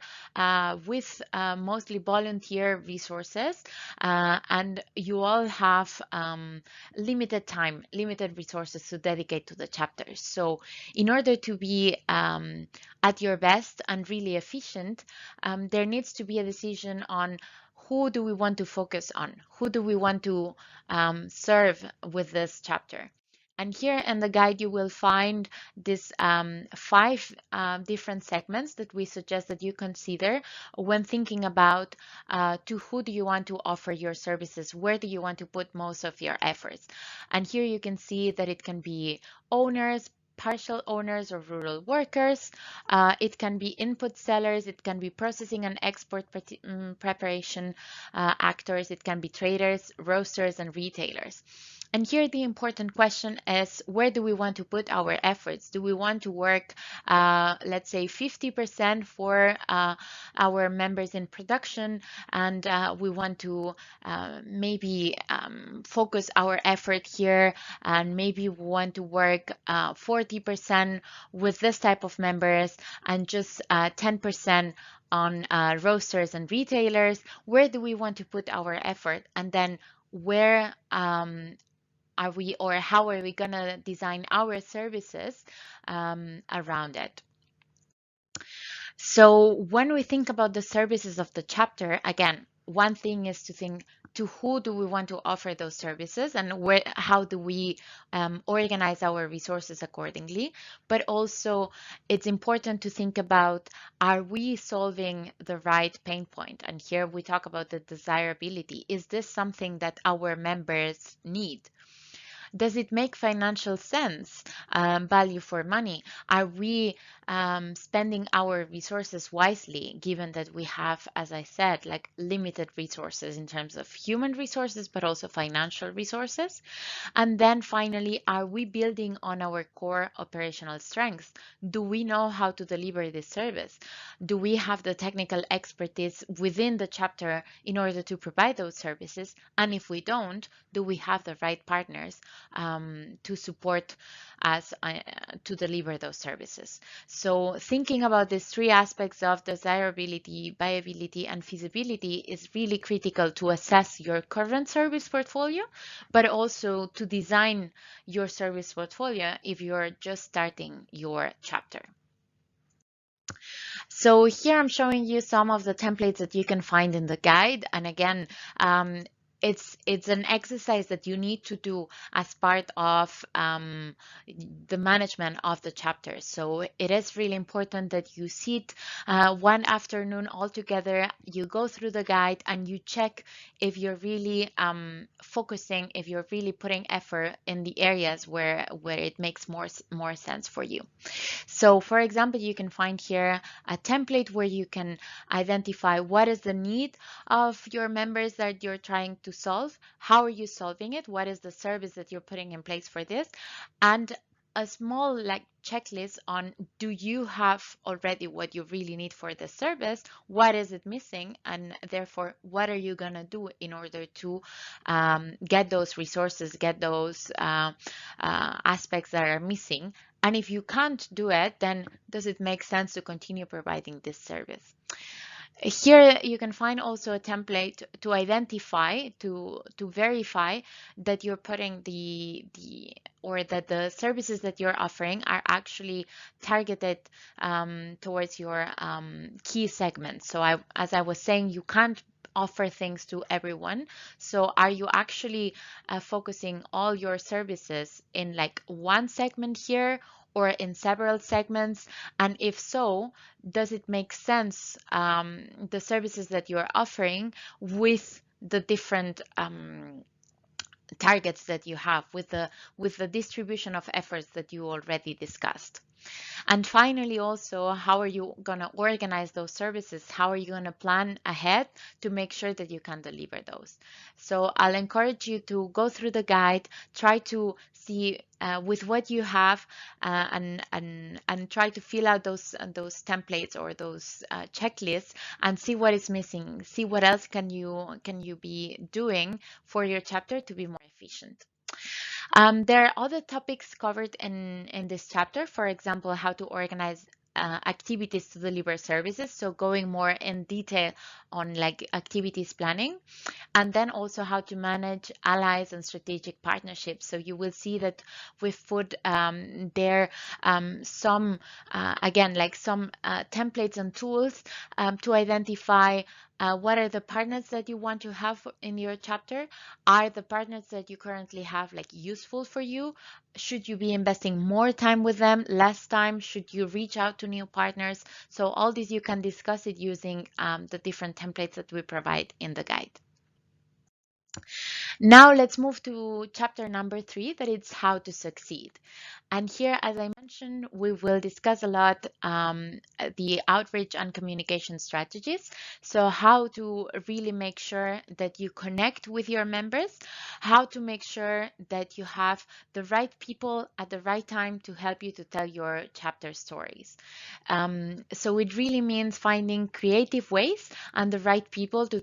with mostly volunteer resources, and you all have limited time, limited resources to dedicate to the chapters. So in order to be at your best and really efficient, there needs to be a decision on who do we want to focus on? Who do we want to serve with this chapter? And here in the guide, you will find these 5 different segments that we suggest that you consider when thinking about to who do you want to offer your services? Where do you want to put most of your efforts? And here you can see that it can be owners, partial owners or rural workers. It can be input sellers, it can be processing and export preparation actors, it can be traders, roasters, and retailers. And here the important question is, where do we want to put our efforts? Do we want to work, let's say 50% for our members in production, and we want to maybe focus our effort here, and maybe we want to work 40% with this type of members and just 10% on roasters and retailers? Where do we want to put our effort? And then where are we, or how are we going to design our services around it? So when we think about the services of the chapter, again, one thing is to think to who do we want to offer those services, and how do we organize our resources accordingly. But also it's important to think about, are we solving the right pain point? And here we talk about the desirability. Is this something that our members need? Does it make financial sense? Value for money? Are we spending our resources wisely, given that we have, as I said, like limited resources in terms of human resources, but also financial resources? And then finally, are we building on our core operational strengths? Do we know how to deliver this service? Do we have the technical expertise within the chapter in order to provide those services? And if we don't, do we have the right partners to support us to deliver those services? So thinking about these three aspects of desirability, viability, and feasibility is really critical to assess your current service portfolio, but also to design your service portfolio if you're just starting your chapter. So here I'm showing you some of the templates that you can find in the guide. And again, it's an exercise that you need to do as part of the management of the chapter. So it is really important that you sit one afternoon all together, you go through the guide and you check if you're really focusing, if you're really putting effort in the areas where it makes more sense for you. So for example, you can find here a template where you can identify what is the need of your members that you're trying to solve, how are you solving it, what is the service that you're putting in place for this, and a small like checklist on, do you have already what you really need for the service, what is it missing, and therefore what are you gonna do in order to get those resources, get those aspects that are missing. And if you can't do it, then does it make sense to continue providing this service? Here you can find also a template to identify, to verify that you're putting or that the services that you're offering are actually targeted towards your key segments. So as I was saying, you can't offer things to everyone. So are you actually focusing all your services in like one segment here, or in several segments? And if so, does it make sense, the services that you're offering with the different targets that you have, with the distribution of efforts that you already discussed? And finally, also, how are you going to organize those services? How are you going to plan ahead to make sure that you can deliver those? So I'll encourage you to go through the guide, try to see with what you have, and try to fill out those templates or those checklists, and see what is missing. See what else can you be doing for your chapter to be more efficient. There are other topics covered in this chapter, for example, how to organize activities to deliver services, so going more in detail on like activities planning, and then also how to manage allies and strategic partnerships. So you will see that we've put there some again, like some templates and tools to identify what are the partners that you want to have in your chapter. Are the partners that you currently have like useful for you? Should you be investing more time with them, less time? Should you reach out to new partners? So all these you can discuss it using the different templates that we provide in the guide. Now let's move to chapter number 3, that is how to succeed. And here, as I mentioned, we will discuss a lot the outreach and communication strategies. So how to really make sure that you connect with your members, how to make sure that you have the right people at the right time to help you to tell your chapter stories. So it really means finding creative ways and the right people to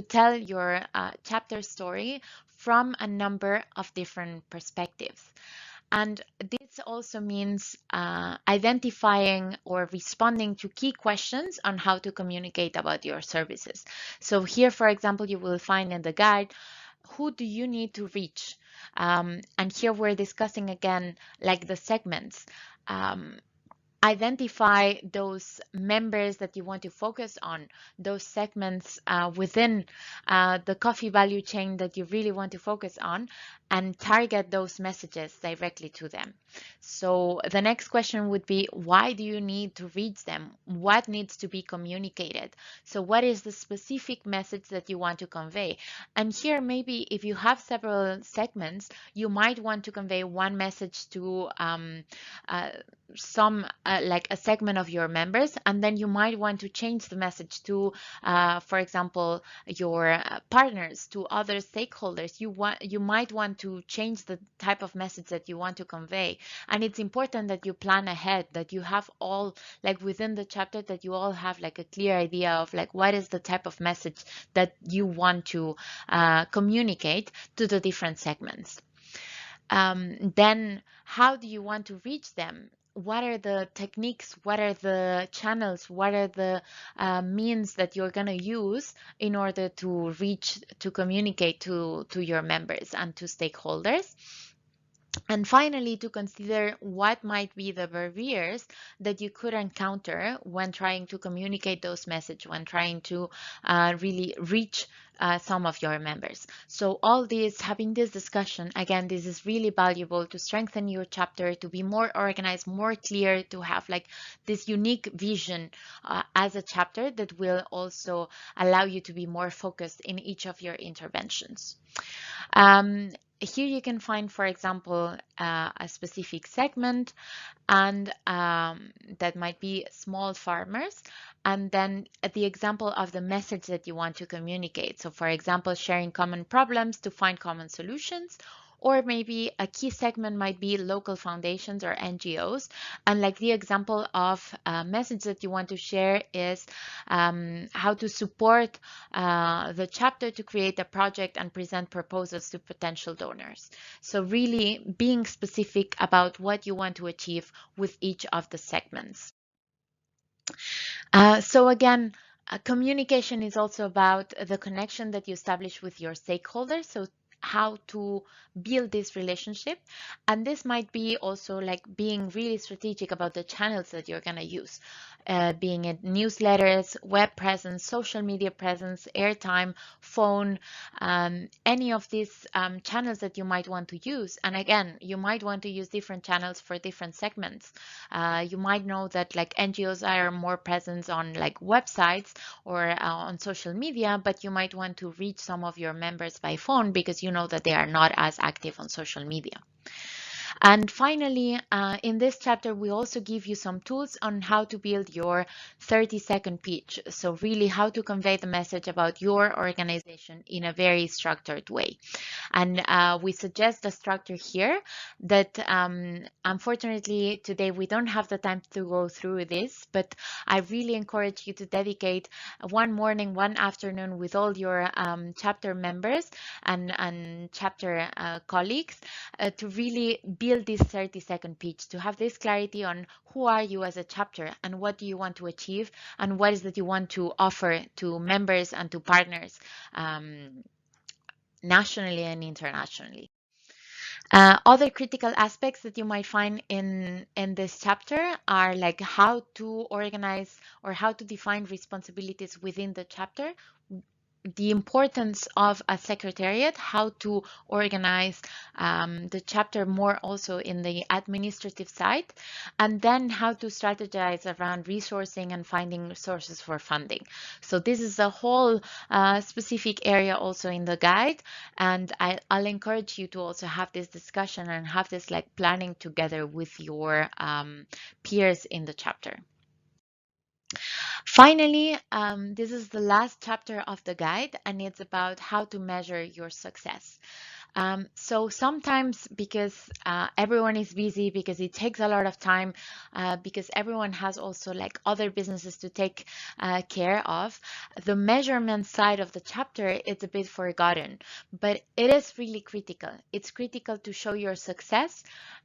tell your chapter story from a number of different perspectives. And this also means identifying or responding to key questions on how to communicate about your services. So here, for example, you will find in the guide, who do you need to reach? And here we're discussing again, like the segments. identify those members that you want to focus on, those segments within the coffee value chain that you really want to focus on, and target those messages directly to them. So the next question would be, why do you need to reach them? What needs to be communicated? So what is the specific message that you want to convey? And here, maybe if you have several segments, you might want to convey one message to like a segment of your members, and then you might want to change the message to, for example, your partners, to other stakeholders. You might want to change the type of message that you want to convey, and it's important that you plan ahead, that you have all, like within the chapter, that you all have like a clear idea of like what is the type of message that you want to communicate to the different segments. Then how do you want to reach them? What are the techniques? What are the channels? What are the means that you're going to use in order to reach, to communicate to your members and to stakeholders? And finally, to consider what might be the barriers that you could encounter when trying to communicate those messages, when trying to really reach some of your members. So all this, having this discussion, again, this is really valuable to strengthen your chapter, to be more organized, more clear, to have like this unique vision as a chapter that will also allow you to be more focused in each of your interventions. Here you can find, for example, a specific segment, and that might be small farmers, and then the example of the message that you want to communicate. So for example, sharing common problems to find common solutions, or maybe a key segment might be local foundations or NGOs. And like the example of a message that you want to share is how to support the chapter to create a project and present proposals to potential donors. So really being specific about what you want to achieve with each of the segments. So again, communication is also about the connection that you establish with your stakeholders. So how to build this relationship, and this might be also like being really strategic about the channels that you're going to use, being it newsletters, web presence, social media presence, airtime, phone, any of these channels that you might want to use. And again, you might want to use different channels for different segments. You might know that like NGOs are more present on like websites or on social media, but you might want to reach some of your members by phone because you know that they are not as active on social media. And finally, in this chapter, we also give you some tools on how to build your 30-second pitch. So really how to convey the message about your organization in a very structured way. And we suggest a structure here that unfortunately today we don't have the time to go through this, but I really encourage you to dedicate one morning, one afternoon with all your chapter members and chapter colleagues to really build this 30-second pitch, to have this clarity on who are you as a chapter and what do you want to achieve and what is that you want to offer to members and to partners nationally and internationally. Other critical aspects that you might find in this chapter are like how to organize or how to define responsibilities within the chapter, the importance of a secretariat, how to organize the chapter more also in the administrative side, and then how to strategize around resourcing and finding sources for funding. So this is a whole specific area also in the guide, and I'll encourage you to also have this discussion and have this like planning together with your peers in the chapter. Finally, this is the last chapter of the guide, and it's about how to measure your success. So sometimes because everyone is busy, because it takes a lot of time, because everyone has also like other businesses to take care of, the measurement side of the chapter is a bit forgotten, but it is really critical. It's critical to show your success.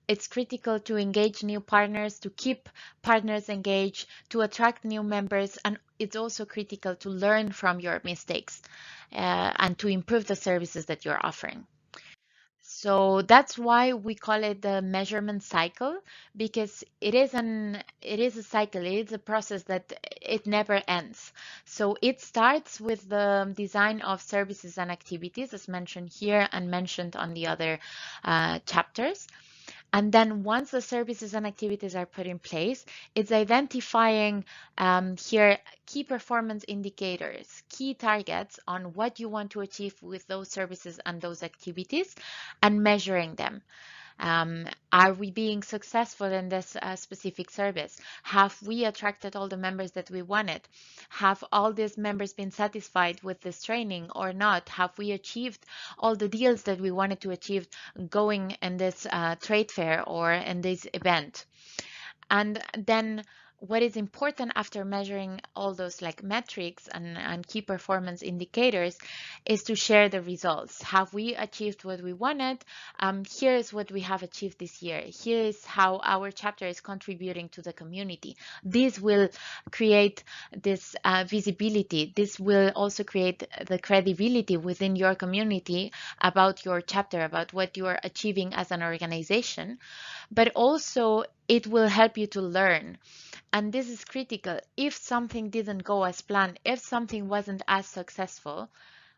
It's critical to engage new partners, to keep partners engaged, to attract new members, and it's also critical to learn from your mistakes and to improve the services that you're offering. So that's why we call it the measurement cycle, because it is a cycle, it is a process that it never ends. So it starts with the design of services and activities, as mentioned here and mentioned on the other chapters. And then once the services and activities are put in place, it's identifying here key performance indicators, key targets on what you want to achieve with those services and those activities, and measuring them. Are we being successful in this specific service? Have we attracted all the members that we wanted? Have all these members been satisfied with this training or not? Have we achieved all the deals that we wanted to achieve going in this trade fair or in this event? And then what is important after measuring all those like metrics and key performance indicators is to share the results. Have we achieved what we wanted? Here's what we have achieved this year. Here is how our chapter is contributing to the community. This will create this visibility. This will also create the credibility within your community about your chapter, about what you are achieving as an organization. But also it will help you to learn. And this is critical. If something didn't go as planned, if something wasn't as successful,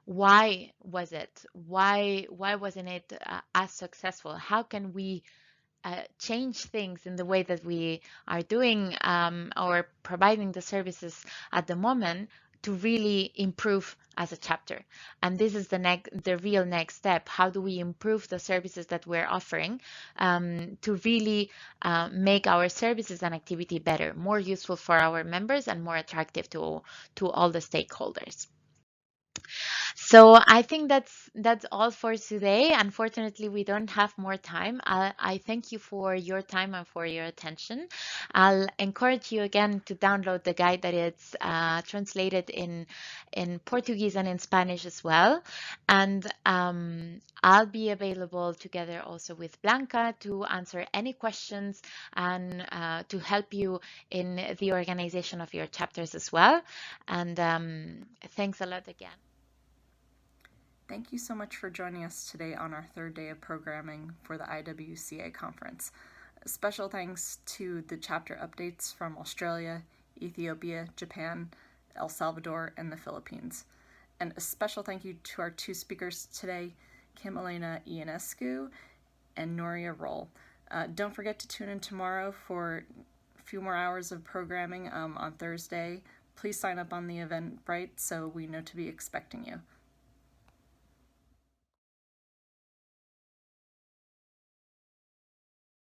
why was it? Why wasn't it as successful? How can we change things in the way that we are doing or providing the services at the moment to really improve as a chapter? And this is the real next step. How do we improve the services that we're offering to really make our services and activity better, more useful for our members and more attractive to all the stakeholders? So I think that's all for today. Unfortunately, we don't have more time. I thank you for your time and for your attention. I'll encourage you again to download the guide that it's translated in Portuguese and in Spanish as well. And I'll be available together also with Blanca to answer any questions and to help you in the organization of your chapters as well. And thanks a lot again. Thank you so much for joining us today on our third day of programming for the IWCA conference. Special thanks to the chapter updates from Australia, Ethiopia, Japan, El Salvador, and the Philippines. And a special thank you to our two speakers today, Kim Elena Ionesco and Nuria Rull. Don't forget to tune in tomorrow for a few more hours of programming on Thursday. Please sign up on the Eventbrite so we know to be expecting you.